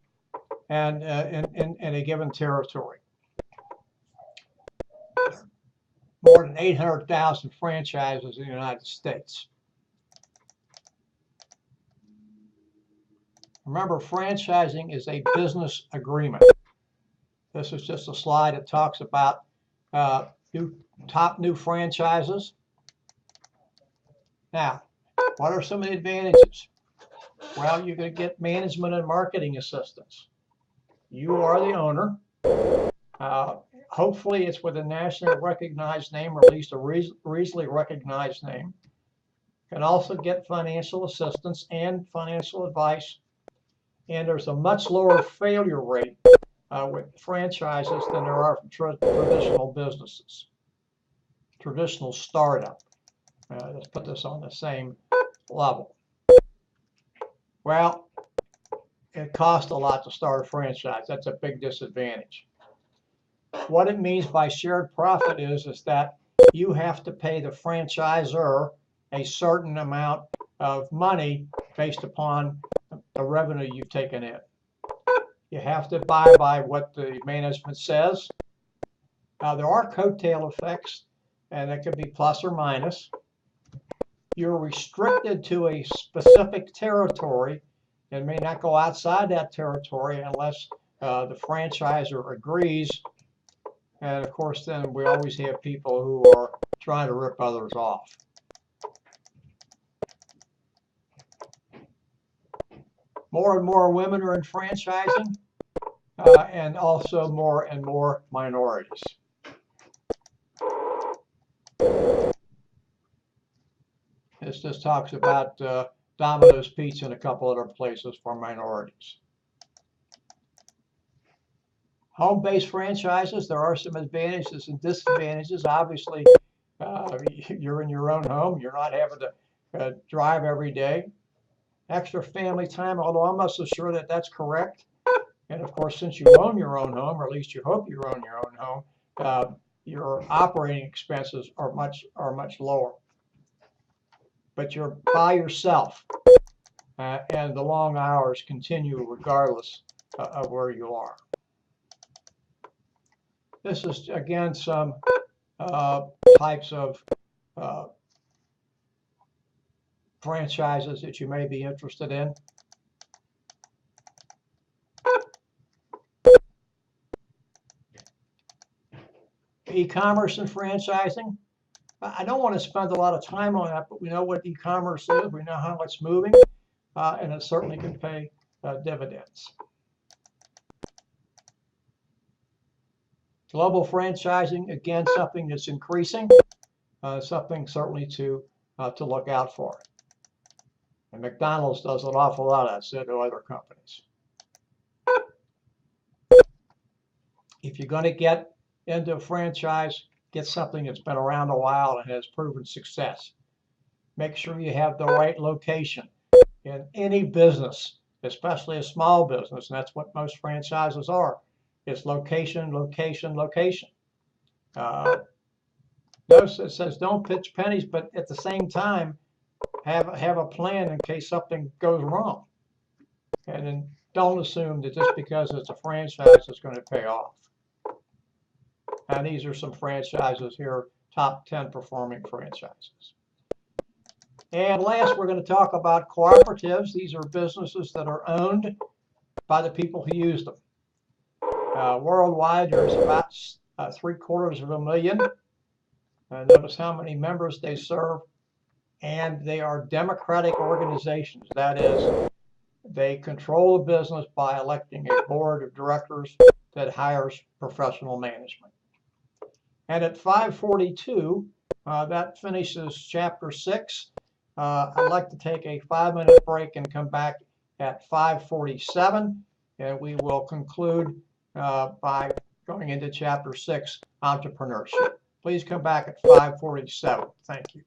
and in a given territory. More than 800,000 franchises in the United States. Remember, franchising is a business agreement. This is just a slide that talks about top new franchises. Now, what are some of the advantages? Well, you're going to get management and marketing assistance. You are the owner. Hopefully, it's with a nationally recognized name, or at least a reasonably recognized name. You can also get financial assistance and financial advice. And there's a much lower failure rate with franchises than there are for traditional businesses, traditional startup. Let's put this on the same level. Well, it costs a lot to start a franchise. That's a big disadvantage. What it means by shared profit is that you have to pay the franchisor a certain amount of money based upon the revenue you've taken in. You have to abide by what the management says. Now, there are coattail effects, and it could be plus or minus. You're restricted to a specific territory and may not go outside that territory unless the franchisor agrees. And of course, then we always have people who are trying to rip others off. More and more women are in franchising, and also more and more minorities. This just talks about Domino's Pizza and a couple other places for minorities. Home-based franchises, there are some advantages and disadvantages. Obviously, you're in your own home. You're not having to drive every day. Extra family time, although I'm not so sure that that's correct. And of course, since you own your own home, or at least you hope you own your own home, your operating expenses are much lower. But you're by yourself, and the long hours continue regardless of where you are. This is again some types of franchises that you may be interested in. E-commerce and franchising. I don't want to spend a lot of time on that, but we know what e-commerce is. We know how it's moving, and it certainly can pay dividends. Global franchising, again, something that's increasing, something certainly to look out for. And McDonald's does an awful lot of that, so do other companies. If you're going to get into a franchise, get something that's been around a while and has proven success. Make sure you have the right location. In any business, especially a small business, and that's what most franchises are, it's location, location, location. Notice it says don't pitch pennies, but at the same time, have a plan in case something goes wrong. And then don't assume that just because it's a franchise, it's going to pay off. And these are some franchises here, top 10 performing franchises. And last, we're going to talk about cooperatives. These are businesses that are owned by the people who use them. Worldwide, there's about 750,000. Notice how many members they serve. And they are democratic organizations. That is, they control the business by electing a board of directors that hires professional management. And at 5:42, that finishes chapter 6. I'd like to take a 5-minute break and come back at 5:47, and we will conclude by going into chapter 6, entrepreneurship. Please come back at 5:47. Thank you.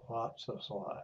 Lots of slides.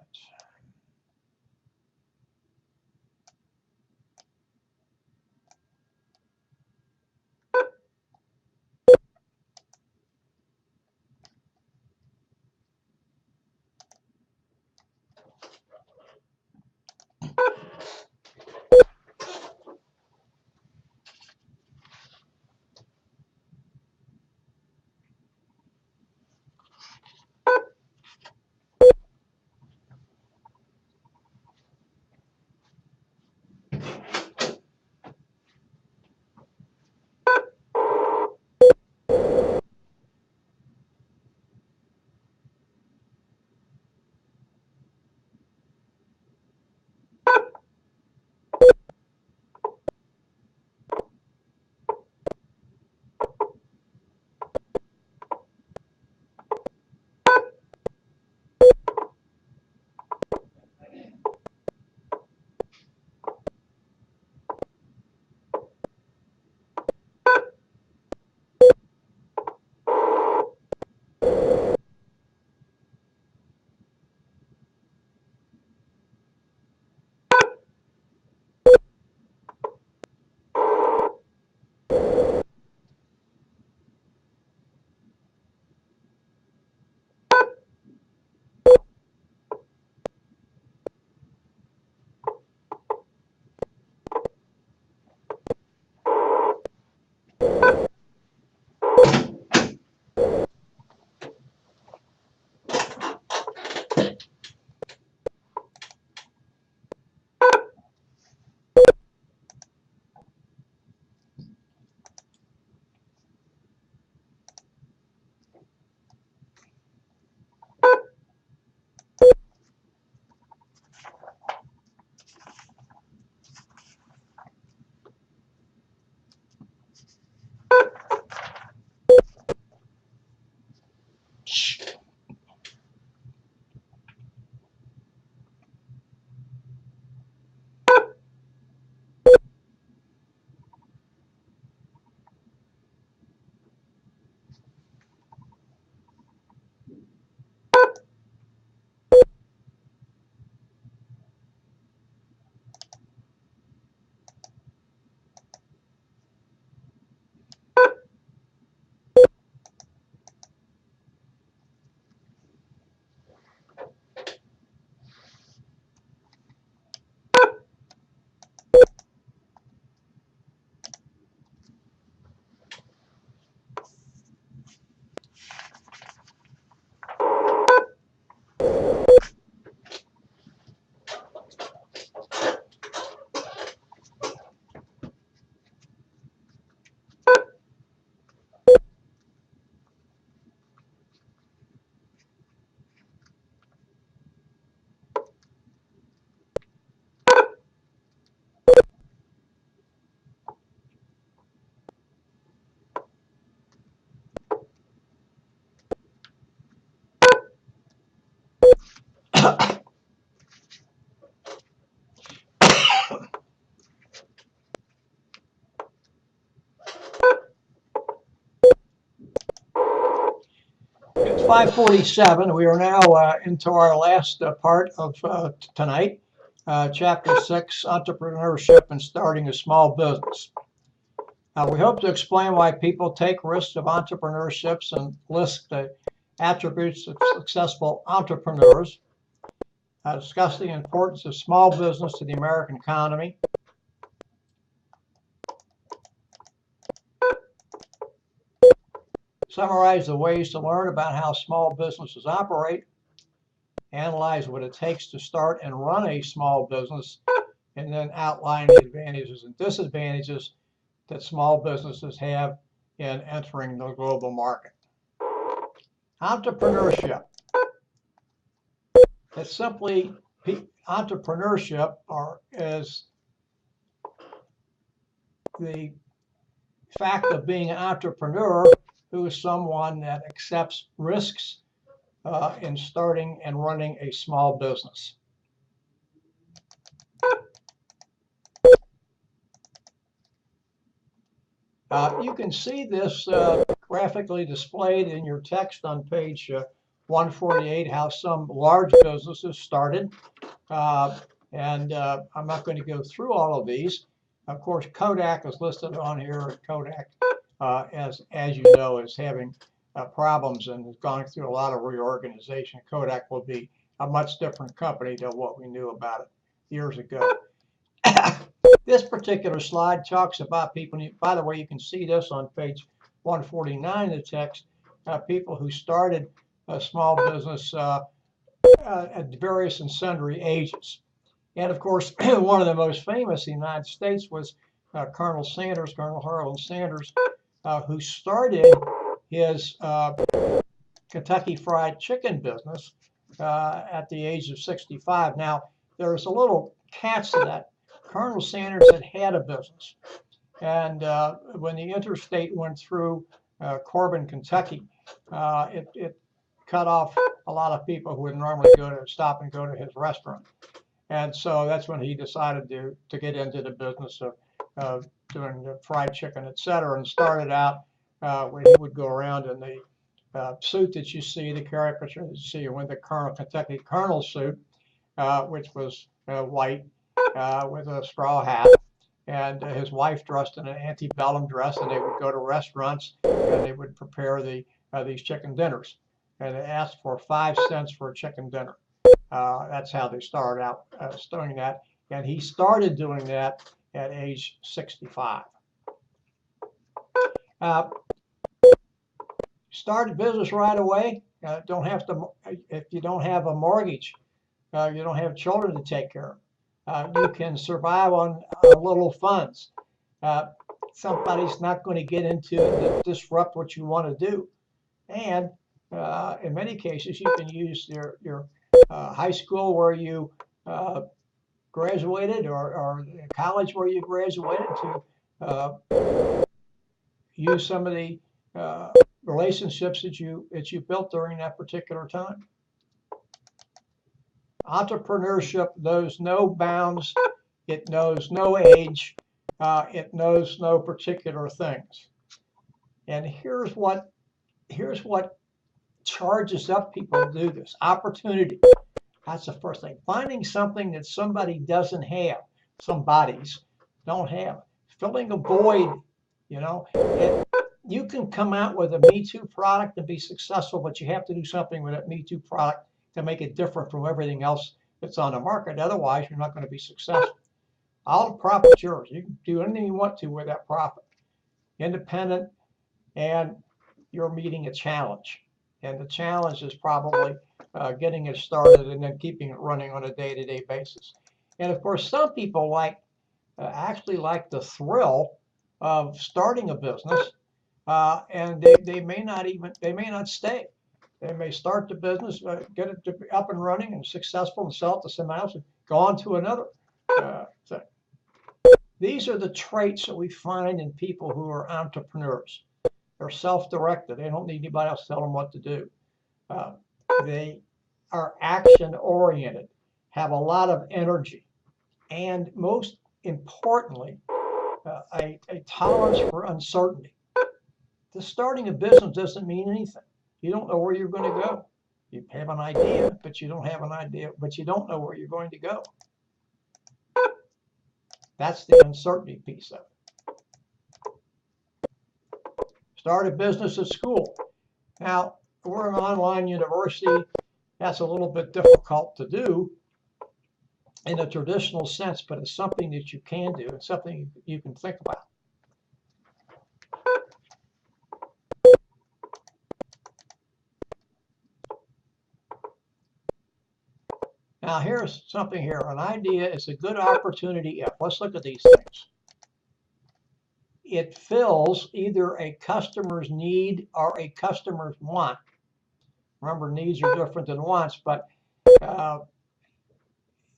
5:47. We are now into our last part of tonight, Chapter 6, Entrepreneurship and Starting a Small Business. We hope to explain why people take risks of entrepreneurships and list the attributes of successful entrepreneurs, discuss the importance of small business to the American economy, summarize the ways to learn about how small businesses operate, analyze what it takes to start and run a small business, and then outline the advantages and disadvantages that small businesses have in entering the global market. Entrepreneurship. It's simply entrepreneurship is the fact of being an entrepreneur who is someone that accepts risks in starting and running a small business. You can see this graphically displayed in your text on page 148, how some large businesses started. I'm not going to go through all of these. Of course, Kodak is listed on here. Kodak, as you know, is having problems and has gone through a lot of reorganization. Kodak will be a much different company than what we knew about it years ago. This particular slide talks about people, by the way, you can see this on page 149 of the text, people who started a small business at various and sundry ages. And of course, one of the most famous in the United States was Colonel Harlan Sanders, who started his Kentucky Fried Chicken business at the age of 65. Now, there's a little catch to that. Colonel Sanders had a business, and when the interstate went through Corbin, Kentucky, it cut off a lot of people who would normally stop and go to his restaurant. And so that's when he decided to get into the business of doing the fried chicken, et cetera, and started out when he would go around in the suit that you see, the caricature that you see, when the Kentucky Colonel suit, which was white with a straw hat, and his wife dressed in an antebellum dress, and they would go to restaurants and they would prepare these chicken dinners, and they asked for 5 cents for a chicken dinner. That's how they started out doing that, and he started doing that at age 65. Start a business right away. Don't have to, if you don't have a mortgage, you don't have children to take care of. You can survive on little funds. Somebody's not going to get into it to disrupt what you want to do. And in many cases, you can use your high school where you graduated or college where you graduated to use some of the relationships that you built during that particular time. Entrepreneurship knows no bounds, it knows no age, it knows no particular things. And here's what charges up people to do this. Opportunity. That's the first thing. Finding something that somebody doesn't have, some bodies don't have. Filling a void, you know. You can come out with a Me Too product and be successful, but you have to do something with that Me Too product to make it different from everything else that's on the market. Otherwise, you're not going to be successful. All the profit's yours. You can do anything you want to with that profit. Independent, and you're meeting a challenge. And the challenge is probably getting it started and then keeping it running on a day-to-day basis. And of course, some people actually like the thrill of starting a business, and they may not stay. They may start the business, get it up and running and successful, and sell it to somebody else and go on to another thing. These are the traits that we find in people who are entrepreneurs. They're self-directed. They don't need anybody else to tell them what to do. They are action-oriented, have a lot of energy, and most importantly, a tolerance for uncertainty. Just starting a business doesn't mean anything. You don't know where you're going to go. You have an idea, but you don't have an idea, but you don't know where you're going to go. That's the uncertainty piece of it. Start a business at school. Now, we're an online university. That's a little bit difficult to do in a traditional sense, but it's something that you can do. It's something you can think about. Now, here's something here. An idea is a good opportunity if. Let's look at these things. It fills either a customer's need or a customer's want. Remember, needs are different than wants, but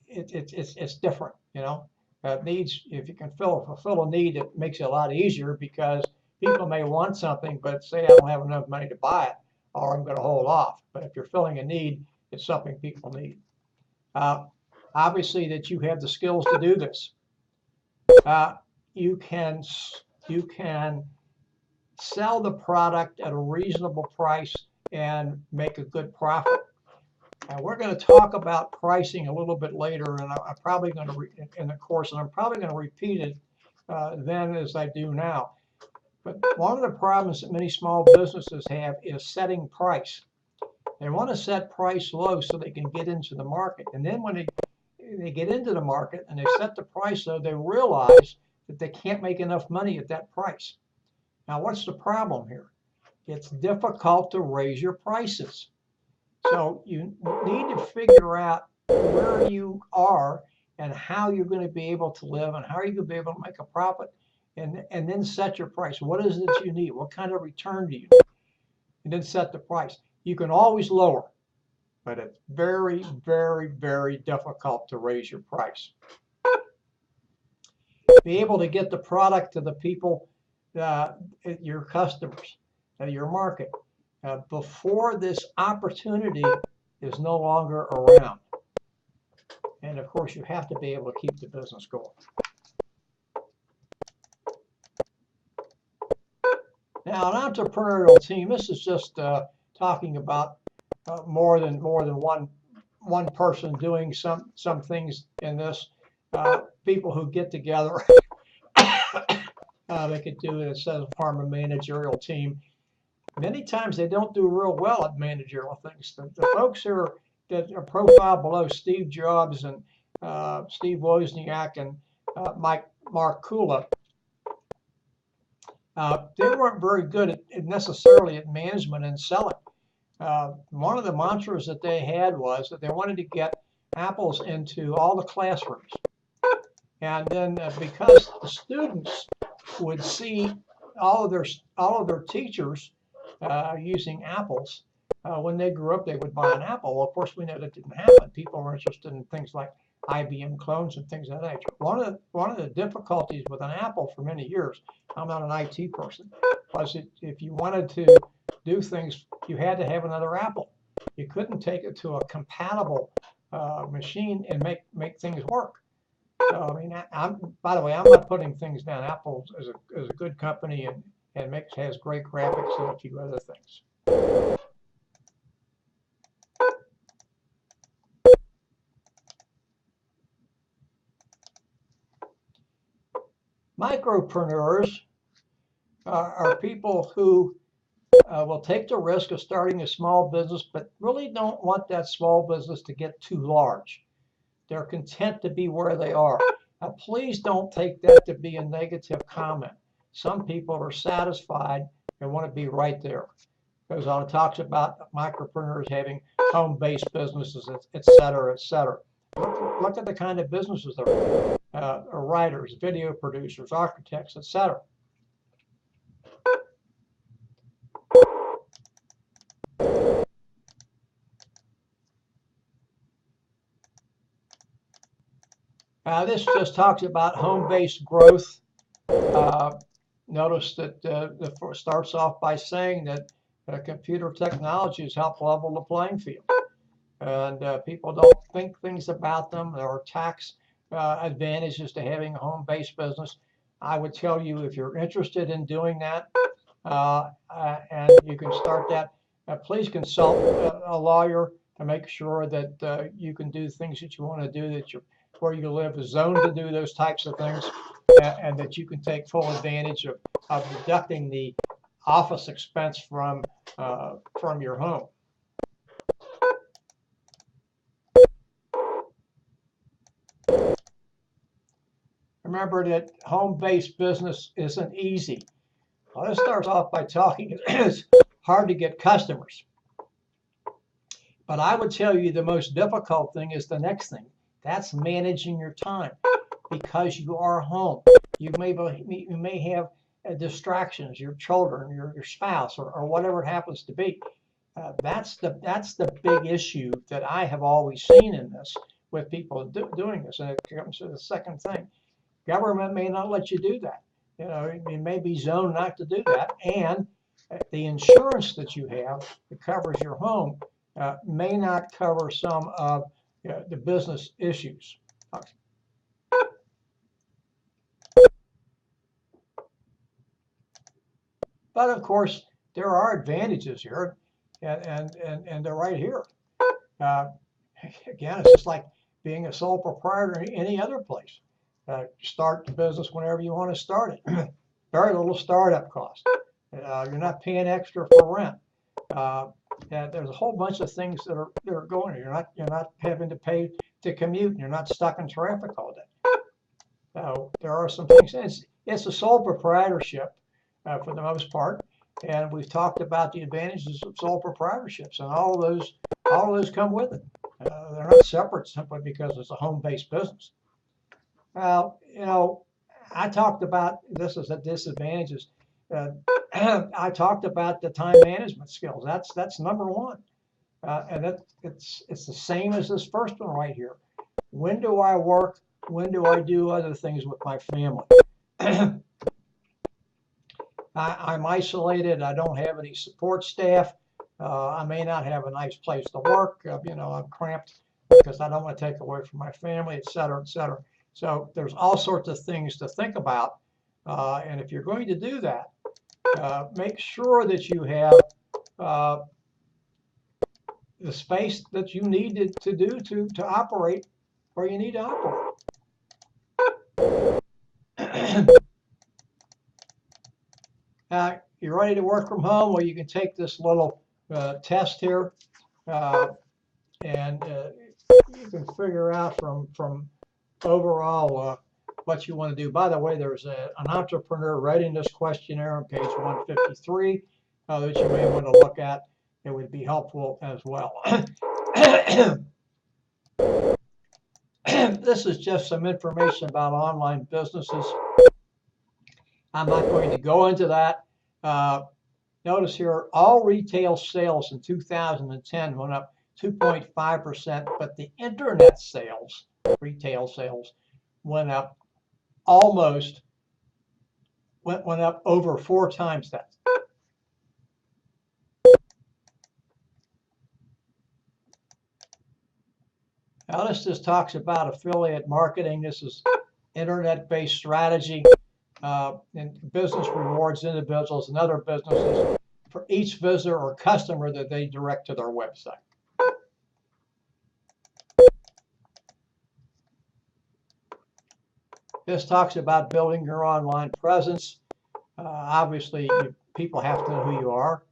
it's different, you know. Needs, if you can fulfill a need, it makes it a lot easier because people may want something, but say I don't have enough money to buy it, or I'm going to hold off. But if you're filling a need, it's something people need. Obviously, that you have the skills to do this. You can sell the product at a reasonable price and make a good profit. We're going to talk about pricing a little bit later, and I'm probably going to in the course, and I'm probably going to repeat it then as I do now. But one of the problems that many small businesses have is setting price. They want to set price low so they can get into the market, and then when they get into the market and they set the price low, they realize that they can't make enough money at that price. Now, what's the problem here? It's difficult to raise your prices. So you need to figure out where you are and how you're going to be able to live and how are you going to be able to make a profit, and then set your price. What is it that you need? What kind of return do you need? And then set the price. You can always lower, but it's very, very, very difficult to raise your price. Be able to get the product to the people, your customers, your market, before this opportunity is no longer around. And of course, you have to be able to keep the business going. Now, an entrepreneurial team, this is just talking about more than one person doing some things in this. People who get together, they could do it as part of a managerial team. Many times they don't do real well at managerial things. The folks here that are profiled below, Steve Jobs and Steve Wozniak and Mark Kula, they weren't very good at necessarily at management and selling. One of the mantras that they had was that they wanted to get apples into all the classrooms. And then because the students would see all of their teachers using apples, when they grew up, they would buy an apple. Well, of course, we know that didn't happen. People were interested in things like IBM clones and things of that nature. One of the difficulties with an apple for many years, I'm not an IT person, was if you wanted to do things, you had to have another apple. You couldn't take it to a compatible machine and make things work. So, I mean, by the way, I'm not putting things down. Apple is a good company and has great graphics and a few other things. Micropreneurs are people who will take the risk of starting a small business, but really don't want that small business to get too large. They're content to be where they are. Now, please don't take that to be a negative comment. Some people are satisfied and want to be right there. Goes on and talks about micropreneurs having home-based businesses, et cetera, et cetera. Look at the kind of businesses they're writers, video producers, architects, et cetera. This just talks about home-based growth. Notice that it starts off by saying that computer technology has helped level the playing field. And people don't think things about them. There are tax advantages to having a home-based business. I would tell you if you're interested in doing that, and you can start that, please consult a lawyer to make sure that you can do things that you want to do, that where you live is zoned to do those types of things, and that you can take full advantage of deducting the office expense from your home. Remember that home-based business isn't easy. Well, let's start off by talking. It's hard to get customers. But I would tell you the most difficult thing is the next thing. That's managing your time, because you are home. You may have distractions, your children, your spouse, or whatever it happens to be. That's the big issue that I have always seen in this with people doing this. And it comes to the second thing. Government may not let you do that. You know, it may be zoned not to do that. And the insurance that you have that covers your home may not cover some of the business issues. But of course, there are advantages here, and they're right here. Again, it's just like being a sole proprietor in any other place. Start the business whenever you want to start it. Very little startup cost. You're not paying extra for rent. There's a whole bunch of things that are going. You're not having to pay to commute. You're not stuck in traffic all day. So there are some things. It's a sole proprietorship for the most part, and we've talked about the advantages of sole proprietorships, and all of those come with it. They're not separate simply because it's a home-based business. Well, you know, I talked about this as a disadvantages. I talked about the time management skills. That's number one, and it's the same as this first one right here. When do I work? When do I do other things with my family? I'm isolated. I don't have any support staff. I may not have a nice place to work. You know, I'm cramped because I don't want to take away from my family, et cetera, et cetera. So there's all sorts of things to think about. And if you're going to do that, make sure that you have the space that you need to operate where you need to operate. You're ready to work from home? Well, you can take this little test here, and you can figure out from overall what you want to do. By the way, there's an entrepreneur readiness questionnaire on page 153 that you may want to look at. It would be helpful as well. This is just some information about online businesses. I'm not going to go into that. Notice here, all retail sales in 2010 went up 2.5%, but the internet sales, retail sales, went up went up over 4 times that. Now this just talks about affiliate marketing. This is internet-based strategy, and business rewards individuals and other businesses for each visitor or customer that they direct to their website. This talks about building your online presence. Obviously, people have to know who you are.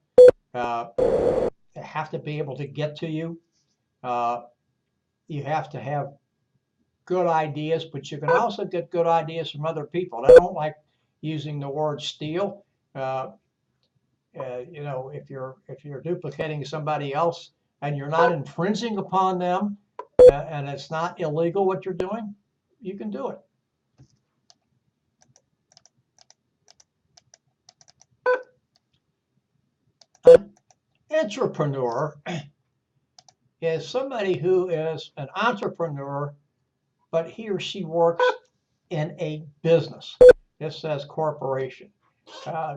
They have to be able to get to you. You have to have good ideas, but you can also get good ideas from other people. I don't like using the word steal. You know, if you're duplicating somebody else and you're not infringing upon them, and it's not illegal what you're doing, you can do it. An entrepreneur is somebody who is an entrepreneur, but he or she works in a business. This says corporation.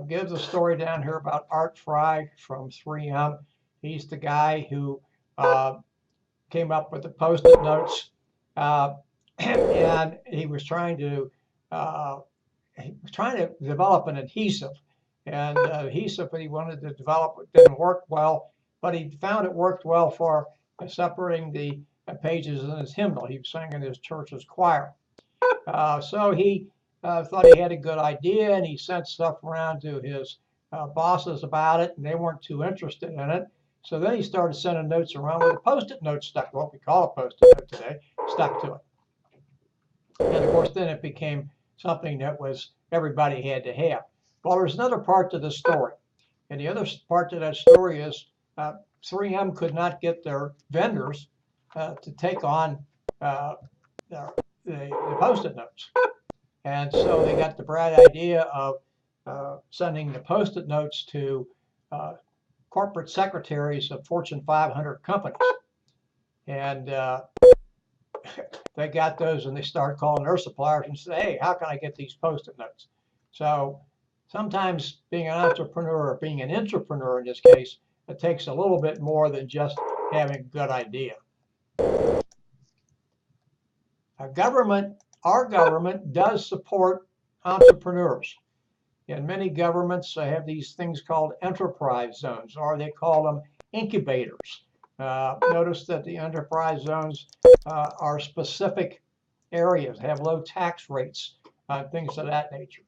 Gives a story down here about Art Fry from 3M. He's the guy who came up with the Post-it notes, and he was trying to develop an adhesive. And adhesive that he wanted to develop didn't work well. but he found it worked well for separating the pages in his hymnal. He sang in his church's choir. So he thought he had a good idea, and he sent stuff around to his bosses about it, and they weren't too interested in it. So then he started sending notes around with a Post-it note stuck, what we call a Post-it note today, stuck to it. And of course, then it became something that was everybody had to have. Well, there's another part to the story. And the other part to that story is 3M could not get their vendors to take on the Post-it notes. And so they got the bright idea of sending the Post-it notes to corporate secretaries of Fortune 500 companies. And they got those, and they started calling their suppliers and said, hey, how can I get these Post-it notes? So sometimes being an entrepreneur, or being an intrapreneur in this case, it takes a little bit more than just having a good idea. Our government does support entrepreneurs. And many governments have these things called enterprise zones, or they call them incubators. Notice that the enterprise zones are specific areas, have low tax rates, things of that nature.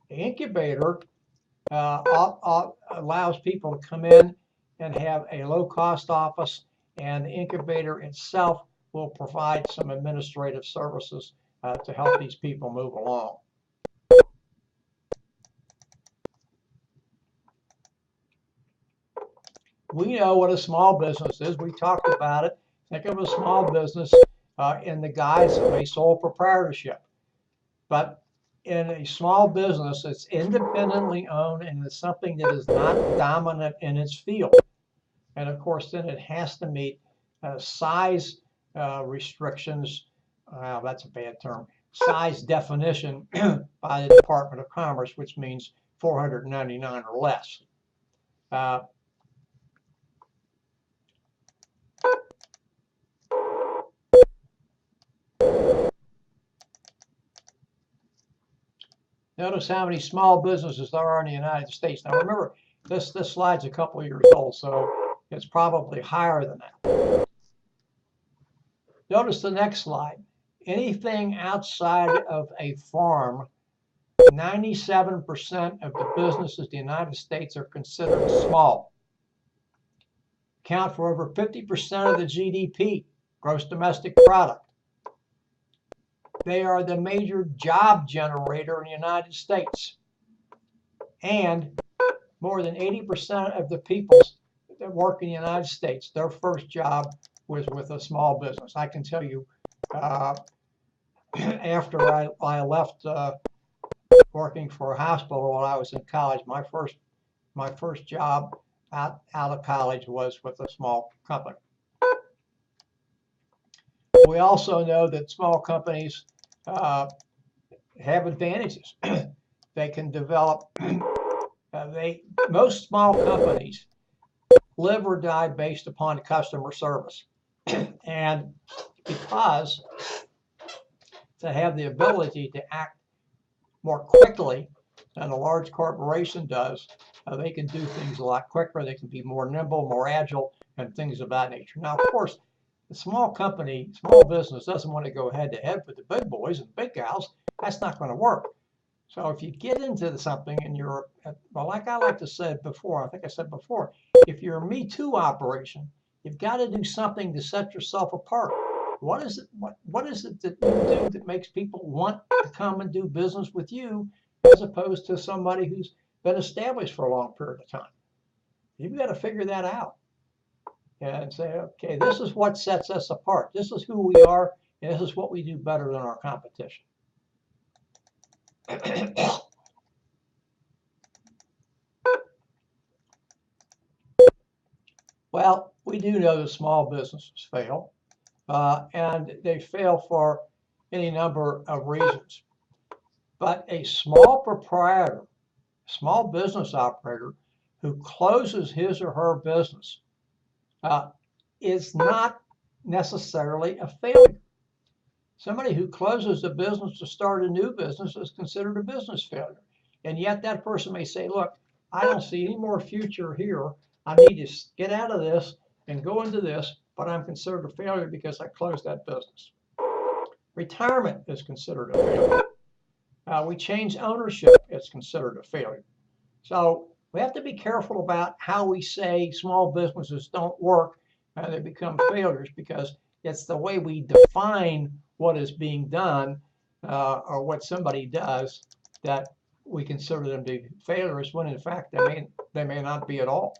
The incubator allows people to come in and have a low-cost office, and the incubator itself will provide some administrative services to help these people move along. We know what a small business is. We talked about it. Think of a small business in the guise of a sole proprietorship. But in a small business, it's independently owned, and it's something that is not dominant in its field. And of course, then it has to meet size restrictions. Well, that's a bad term. Size definition by the Department of Commerce, which means 499 or less. Notice how many small businesses there are in the United States. Now remember, this slide's a couple of years old, so it's probably higher than that. Notice the next slide. Anything outside of a farm, 97% of the businesses in the United States are considered small. Account for over 50% of the GDP, gross domestic product. They are the major job generator in the United States. And more than 80% of the people that work in the United States, their first job was with a small business. I can tell you, after I left working for a hospital when I was in college, my first job out of college was with a small company. We also know that small companies have advantages. They can develop, most small companies live or die based upon customer service. And because to have the ability to act more quickly than a large corporation does, they can do things a lot quicker. They can be more nimble, more agile, and things of that nature. Now, of course, the small company, small business doesn't want to go head to head with the big boys and big gals. That's not going to work. So if you get into something and you're, well, like I like to say before, I think I said before, if you're a Me Too operation, you've got to do something to set yourself apart. What is it? What is it that you do that makes people want to come and do business with you, as opposed to somebody who's been established for a long period of time? You've got to figure that out and say, okay, this is what sets us apart. This is who we are, and this is what we do better than our competition. Well, we do know that small businesses fail, and they fail for any number of reasons. But a small proprietor, small business operator who closes his or her business is not necessarily a failure. Somebody who closes a business to start a new business is considered a business failure. And yet that person may say, look, I don't see any more future here. I need to get out of this and go into this, but I'm considered a failure because I closed that business. Retirement is considered a failure. We change ownership, it's considered a failure. So we have to be careful about how we say small businesses don't work and they become failures, because it's the way we define what is being done or what somebody does that we consider them to be failures, when in fact they may not be at all.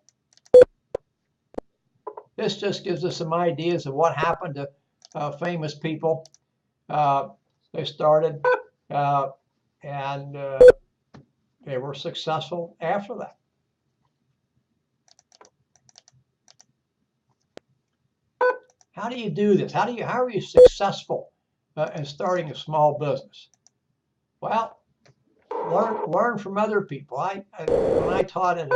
This just gives us some ideas of what happened to famous people. They started and they were successful after that. How do you do this? How are you successful in starting a small business? Well, learn from other people. When I taught at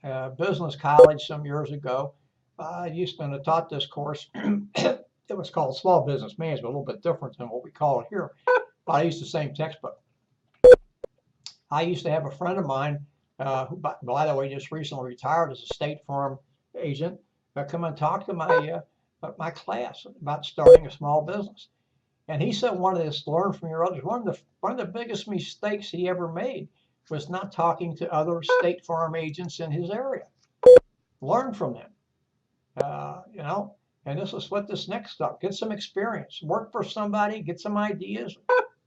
a business college some years ago, I used to taught this course. It was called Small Business Management, a little bit different than what we call it here, but I used the same textbook. I used to have a friend of mine who, by the way, just recently retired as a State Farm agent, come and talk to my class about starting a small business. And he said one of this, learn from your others. One of the biggest mistakes he ever made was not talking to other State Farm agents in his area. Learn from them, you know. And this is what this next step: get some experience, work for somebody, get some ideas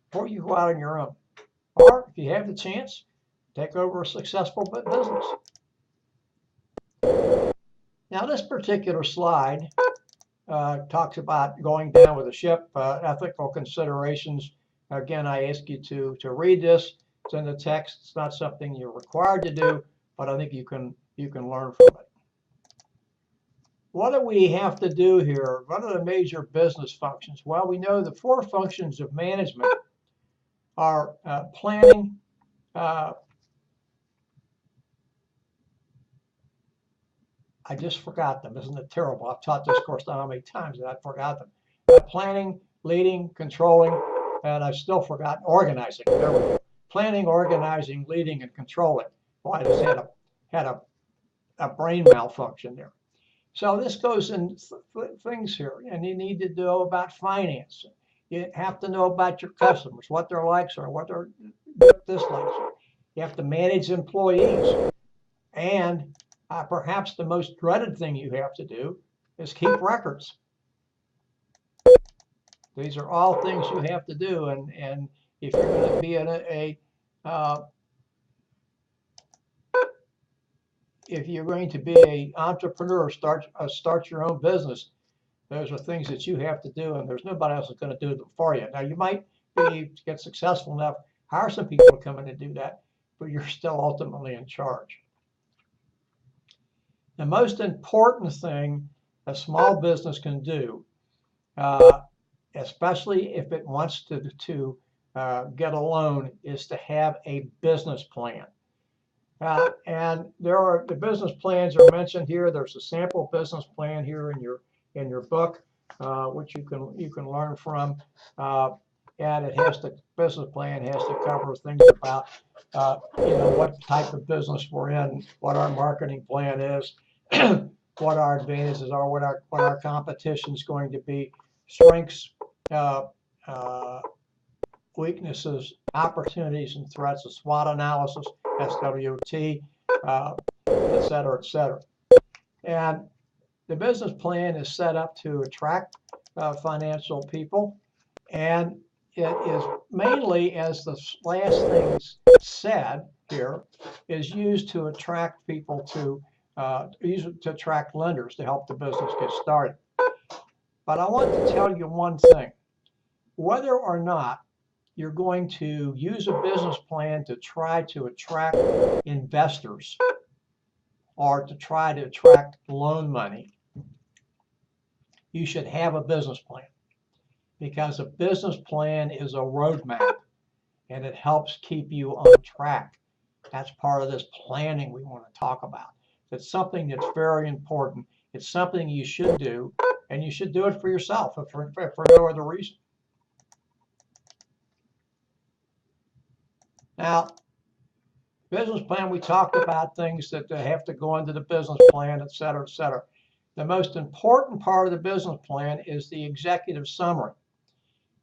before you go out on your own. Or if you have the chance, take over a successful business. Now, this particular slide talks about going down with a ship, ethical considerations. Again, I ask you to read this. It's in the text. It's not something you're required to do, but I think you can learn from it. What do we have to do here? What are the major business functions? Well, we know the 4 functions of management are planning, I just forgot them. Isn't it terrible? I've taught this course how many times that I forgot them. Planning, leading, controlling, and I've still forgotten organizing. There we go. Planning, organizing, leading, and controlling. Well, I just had a brain malfunction there. So this goes in things here, and you need to know about finance. You have to know about your customers, what their likes are, what their dislikes are. You have to manage employees, and perhaps the most dreaded thing you have to do is keep records. These are all things you have to do, and if you're going to be if you're going to be an entrepreneur, start your own business, those are things that you have to do, and there's nobody else that's going to do them for you. Now, you might get successful enough, hire some people to come in and do that, but you're still ultimately in charge. The most important thing a small business can do, especially if it wants to get a loan, is to have a business plan. And the business plans are mentioned here. There's a sample business plan here in your book, which you can learn from. And business plan has to cover things about what type of business we're in, what our marketing plan is, what our advantages are, what our competition is going to be, strengths, weaknesses, opportunities, and threats, a SWOT analysis, SWOT, et cetera, et cetera. And the business plan is set up to attract financial people, and it is mainly, as the last thing said here, is used to attract people to attract lenders to help the business get started. But I want to tell you one thing: whether or not you're going to use a business plan to try to attract investors or to try to attract loan money, you should have a business plan, because a business plan is a roadmap and it helps keep you on track. That's part of this planning we want to talk about. It's something that's very important. It's something you should do, and you should do it for yourself if for no other reason. Now, Business plan, we talked about things that have to go into the business plan, et cetera, et cetera. The most important part of the business plan is the executive summary.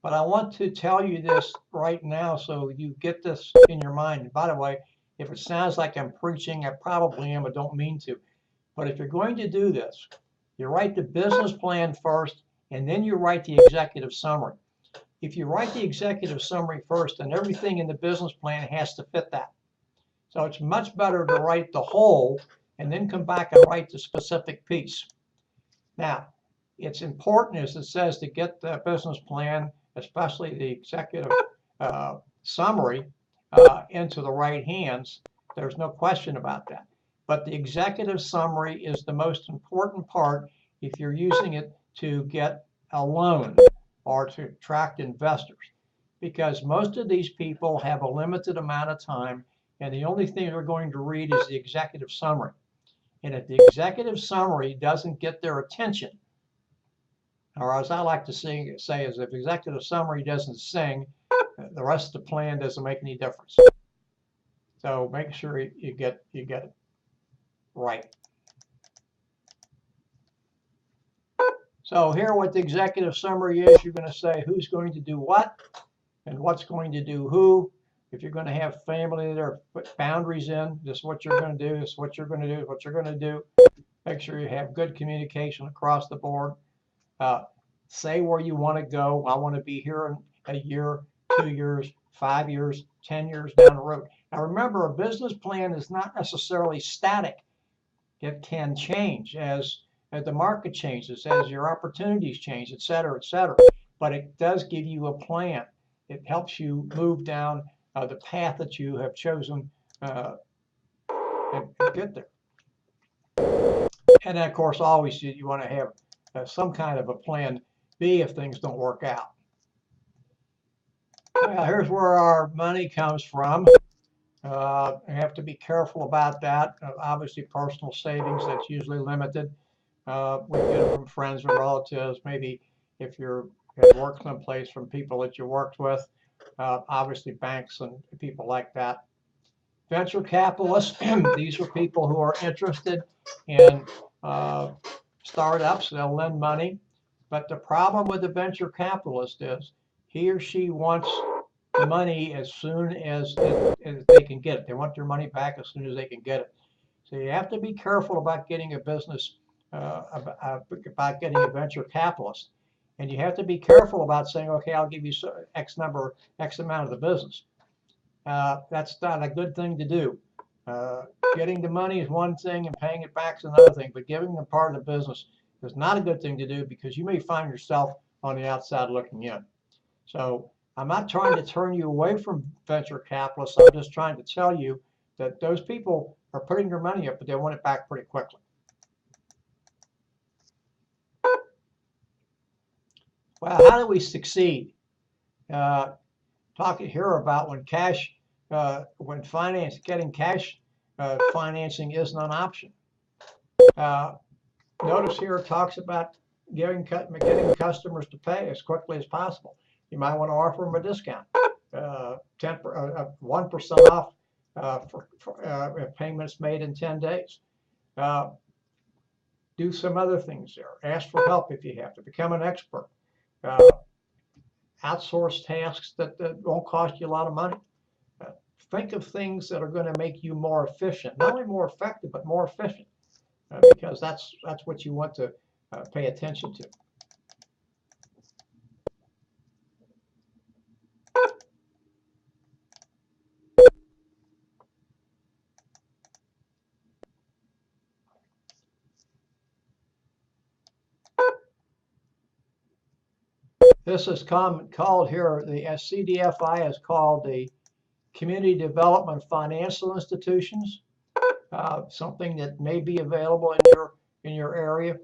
But I want to tell you this right now so you get this in your mind. And by the way, if it sounds like I'm preaching, I probably am, but don't mean to. But if you're going to do this, you write the business plan first, and then you write the executive summary. If you write the executive summary first, then everything in the business plan has to fit that. So it's much better to write the whole and then come back and write the specific piece. Now, it's important, as it says, to get the business plan, especially the executive summary, into the right hands. There's no question about that. But the executive summary is the most important part if you're using it to get a loan or to attract investors, because most of these people have a limited amount of time, and the only thing they're going to read is the executive summary. And if the executive summary doesn't get their attention, or as I like to say is if executive summary doesn't sing, the rest of the plan doesn't make any difference. So make sure you get it right. So here what the executive summary is, you're going to say who's going to do what and what's going to do who. If you're going to have family that are put boundaries in, this is what you're going to do, this is what you're going to do, what you're going to do. Make sure you have good communication across the board. Say where you want to go. I want to be here in a year, 2 years, 5 years, 10 years down the road. Now remember, a business plan is not necessarily static. It can change as the market changes, as your opportunities change, et cetera, et cetera. But it does give you a plan. It helps you move down the path that you have chosen and get there. And then, of course, always you want to have some kind of a plan B if things don't work out. Well, here's where our money comes from. You have to be careful about that. Obviously, personal savings, that's usually limited. We get it from friends or relatives. Maybe if you're at work someplace, from people that you worked with. Obviously, banks and people like that. Venture capitalists, these are people who are interested in startups. They'll lend money. But the problem with the venture capitalist is he or she wants the money as soon as they can get it. They want their money back as soon as they can get it. So you have to be careful about getting a business, about getting a venture capitalist. And you have to be careful about saying, okay, I'll give you X amount of the business. That's not a good thing to do. Getting the money is one thing and paying it back is another thing, but giving them part of the business is not a good thing to do, because you may find yourself on the outside looking in. So I'm not trying to turn you away from venture capitalists. I'm just trying to tell you that those people are putting their money up, but they want it back pretty quickly. Well, how do we succeed? Talking here about when getting cash financing isn't an option. Notice here it talks about getting customers to pay as quickly as possible. You might want to offer them a discount, 1% off for payments made in 10 days. Do some other things there. Ask for help if you have to. Become an expert. Outsource tasks that won't cost you a lot of money. Think of things that are going to make you more efficient, not only more effective, but more efficient, because that's what you want to pay attention to. This is called here, the CDFI is called the Community Development Financial Institutions, something that may be available in your area.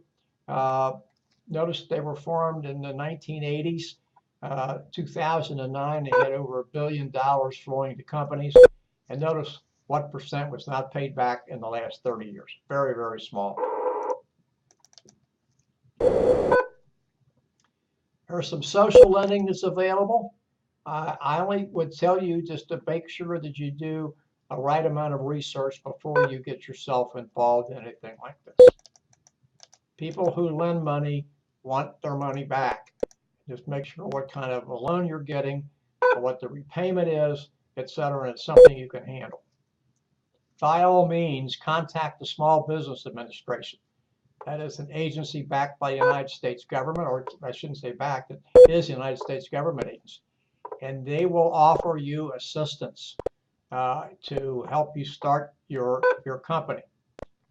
Notice they were formed in the 1980s. 2009, they had over $1 billion flowing to companies. And notice what percent was not paid back in the last 30 years. Very, very small. There's some social lending that's available. I only would tell you just to make sure that you do a right amount of research before you get yourself involved in anything like this. People who lend money want their money back. Just make sure what kind of a loan you're getting, or what the repayment is, etc., and it's something you can handle. By all means, contact the Small Business Administration. That is an agency backed by the United States government, or I shouldn't say backed, it is the United States government agency. And they will offer you assistance to help you start your company.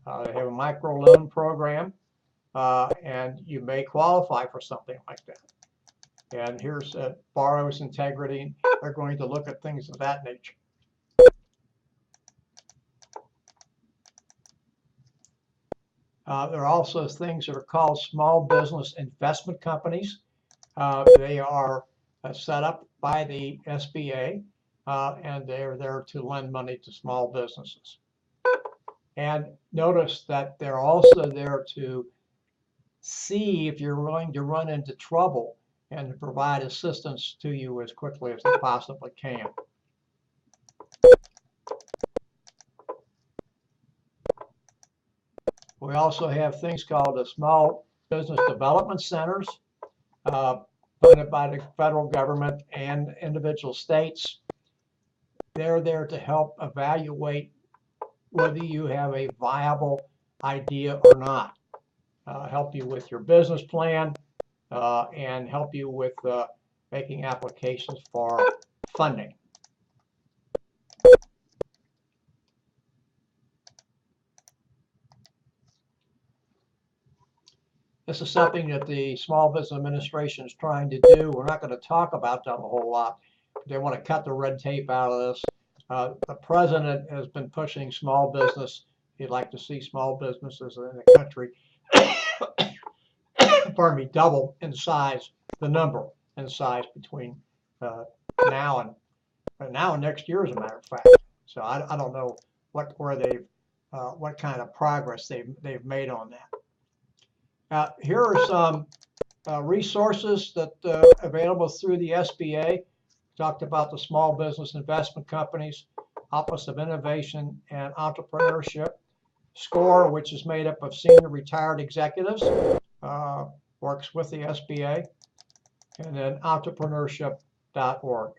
They have a micro loan program, and you may qualify for something like that. And here's borrower's integrity. They're going to look at things of that nature. There are also things that are called small business investment companies. They are set up by the SBA, and they're there to lend money to small businesses. And notice that they're also there to see if you're going to run into trouble and to provide assistance to you as quickly as they possibly can. We also have things called the Small Business Development Centers, funded by the federal government and individual states. They're there to help evaluate whether you have a viable idea or not, help you with your business plan, and help you with making applications for funding. This is something that the Small Business Administration is trying to do. We're not going to talk about that a whole lot. They want to cut the red tape out of this. The president has been pushing small business. He'd like to see small businesses in the country, pardon me, double in size, the number in size between now and next year, as a matter of fact. So I don't know what kind of progress they've made on that. Here are some resources that available through the SBA. Talked about the Small Business Investment Companies, Office of Innovation and Entrepreneurship, SCORE, which is made up of senior retired executives, works with the SBA, and then entrepreneurship.org.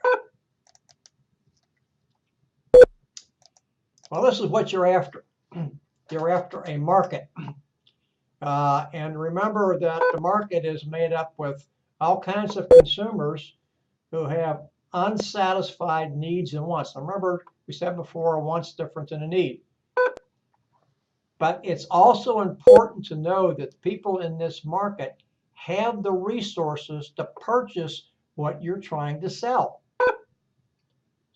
Well, this is what you're after. You're after a market. And remember that the market is made up with all kinds of consumers who have unsatisfied needs and wants. Now remember, we said before, a want's different than a need. But it's also important to know that people in this market have the resources to purchase what you're trying to sell.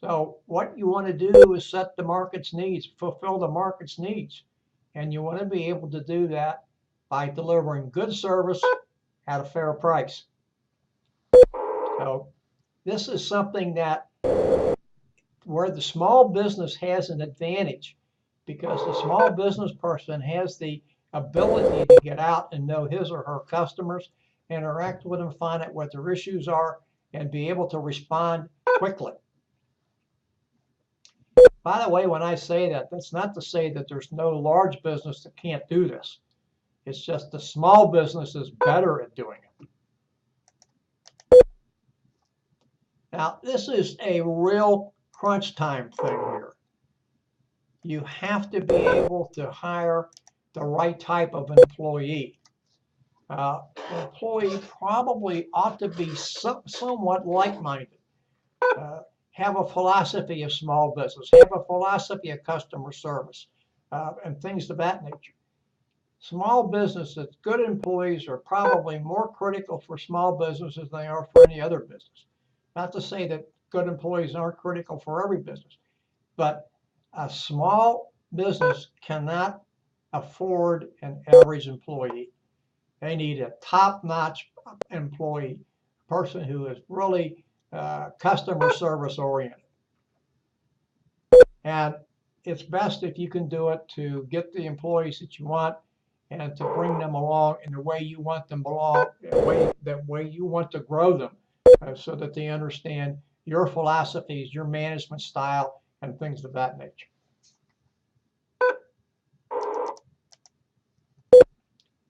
So what you want to do is set the market's needs, fulfill the market's needs. And you want to be able to do that by delivering good service at a fair price. So this is something that where the small business has an advantage, because the small business person has the ability to get out and know his or her customers, interact with them, find out what their issues are, and be able to respond quickly. By the way, when I say that, that's not to say that there's no large business that can't do this. It's just the small business is better at doing it. Now, this is a real crunch time thing here. You have to be able to hire the right type of employee. An employee probably ought to be somewhat like-minded, have a philosophy of small business, have a philosophy of customer service, and things of that nature. Small businesses, good employees are probably more critical for small businesses than they are for any other business. Not to say that good employees aren't critical for every business, but a small business cannot afford an average employee. They need a top-notch employee, a person who is really customer service oriented. And it's best if you can do it to get the employees that you want and to bring them along in the way you want them along, the way you want to grow them, so that they understand your philosophies, your management style, and things of that nature.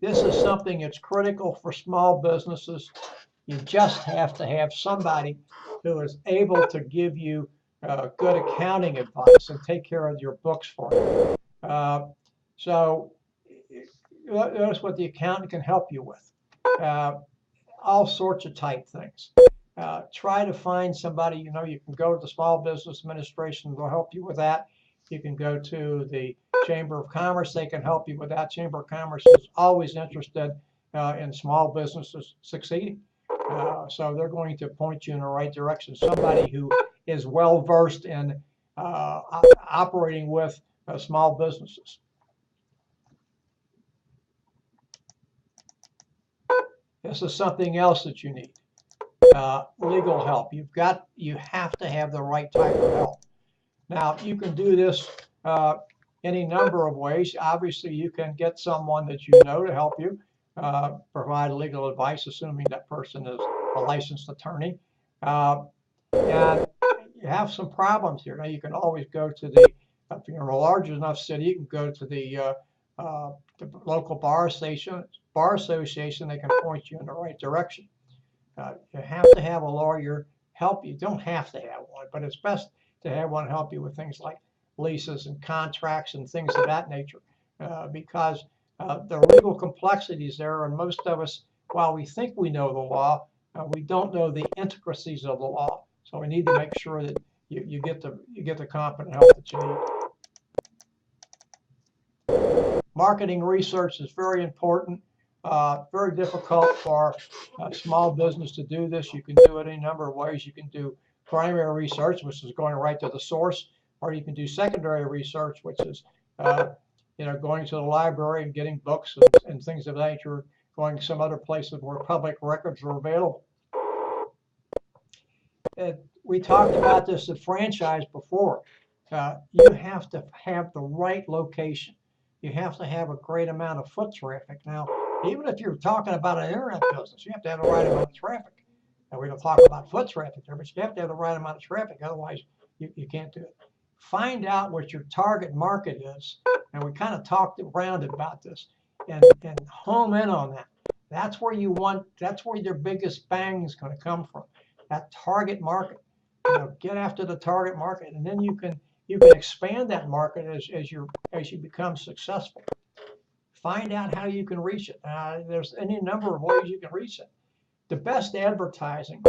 This is something that's critical for small businesses. You just have to have somebody who is able to give you good accounting advice and take care of your books for you. So notice what the accountant can help you with. All sorts of type things. Try to find somebody, you can go to the Small Business Administration, they'll help you with that. You can go to the Chamber of Commerce, they can help you with that. Chamber of Commerce is always interested in small businesses succeeding. So they're going to point you in the right direction. Somebody who is well versed in operating with small businesses. This is something else that you need. Legal help. You have to have the right type of help. Now, you can do this any number of ways. Obviously, you can get someone that you know to help you provide legal advice, assuming that person is a licensed attorney. And you have some problems here. Now, you can always go to if you're in a large enough city, you can go to the local bar association. They can point you in the right direction. You have to have a lawyer help you. You don't have to have one, but it's best to have one help you with things like leases and contracts and things of that nature, because the legal complexities there, and most of us, while we think we know the law, we don't know the intricacies of the law. So we need to make sure that you get the competent help that you need. Marketing research is very important. Very difficult for a small business to do this. You can do it any number of ways. You can do primary research, which is going right to the source, or you can do secondary research, which is going to the library and getting books and things of that nature, going to some other places where public records are available. We talked about this at franchise before. You have to have the right location. You have to have a great amount of foot traffic. Now, even if you're talking about an internet business, you have to have the right amount of traffic. Now, we don't talk about foot traffic there, but you have to have the right amount of traffic. Otherwise, you can't do it. Find out what your target market is. And we kind of talked around about this, and home in on that. That's where your biggest bang is going to come from. That target market. Get after the target market, and then you can expand that market as you become successful. Find out how you can reach it. There's any number of ways you can reach it. The best advertising,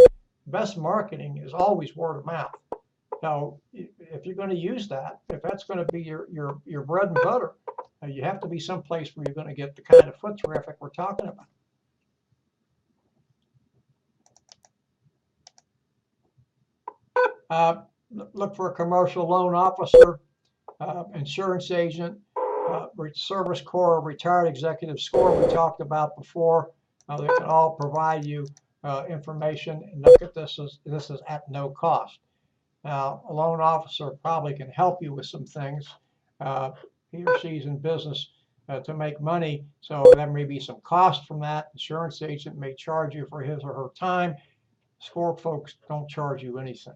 best marketing is always word of mouth. Now, if you're going to use that, if that's going to be your bread and butter, you have to be someplace where you're going to get the kind of foot traffic we're talking about. Look for a commercial loan officer, insurance agent, Service Corps, retired executive SCORE we talked about before. They can all provide you information. And look at this is at no cost. Now, a loan officer probably can help you with some things. He or she's in business to make money, so there may be some cost from that. Insurance agent may charge you for his or her time. SCORE folks don't charge you anything.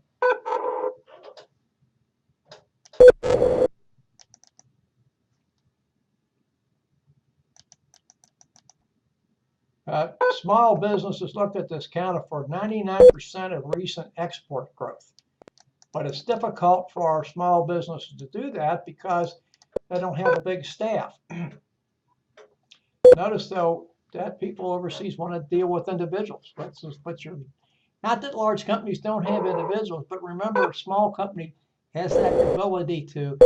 Small businesses, looked at this, counted for 99% of recent export growth. But it's difficult for our small businesses to do that because they don't have a big staff. Notice, though, that people overseas want to deal with individuals. Not that large companies don't have individuals, but remember, a small company has that ability to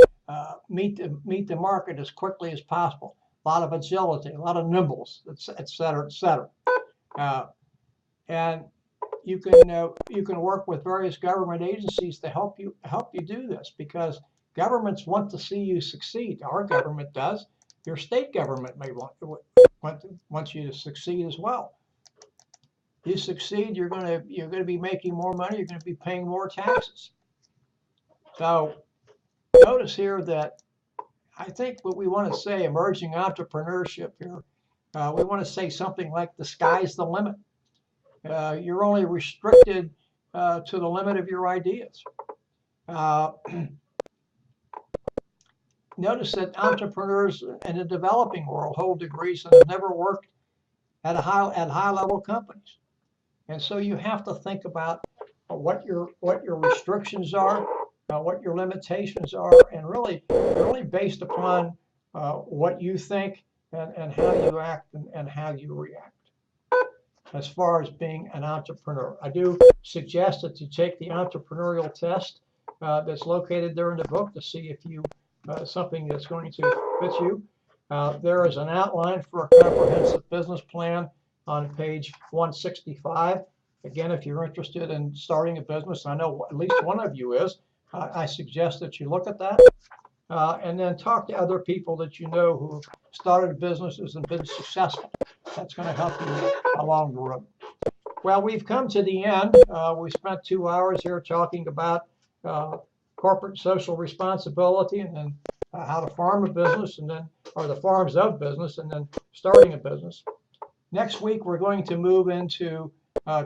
meet the market as quickly as possible. A lot of agility, a lot of nimbles, et cetera, et cetera. And you can work with various government agencies to help you do this, because governments want to see you succeed. Our government does. Your state government may want you to succeed as well. You succeed, you're going to be making more money. You're going to be paying more taxes. So notice here that I think what we want to say, emerging entrepreneurship here, we want to say something like the sky's the limit. You're only restricted to the limit of your ideas. notice that entrepreneurs in the developing world hold degrees and have never worked at high level companies. And so you have to think about what your restrictions are, what your limitations are, and really based upon what you think and how you act and how you react. As far as being an entrepreneur, I do suggest that you take the entrepreneurial test that's located there in the book to see if you something that's going to fit you. There is an outline for a comprehensive business plan on page 165. Again, if you're interested in starting a business, I know at least one of you is, I suggest that you look at that and then talk to other people that you know who started businesses and been successful. That's going to help you along the road. Well, we've come to the end. We spent 2 hours here talking about corporate social responsibility and then how to farm a business and then, or the farms of business and then starting a business. Next week, we're going to move into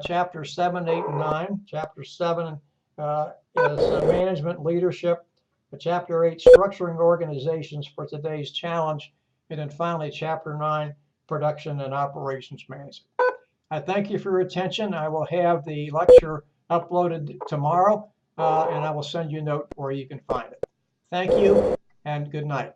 chapters 7, 8, and 9. Chapter 7 is management leadership. Chapter 8, structuring organizations for today's challenge. And then finally, chapter 9, production and operations management. I thank you for your attention. I will have the lecture uploaded tomorrow, and I will send you a note where you can find it. Thank you, and good night.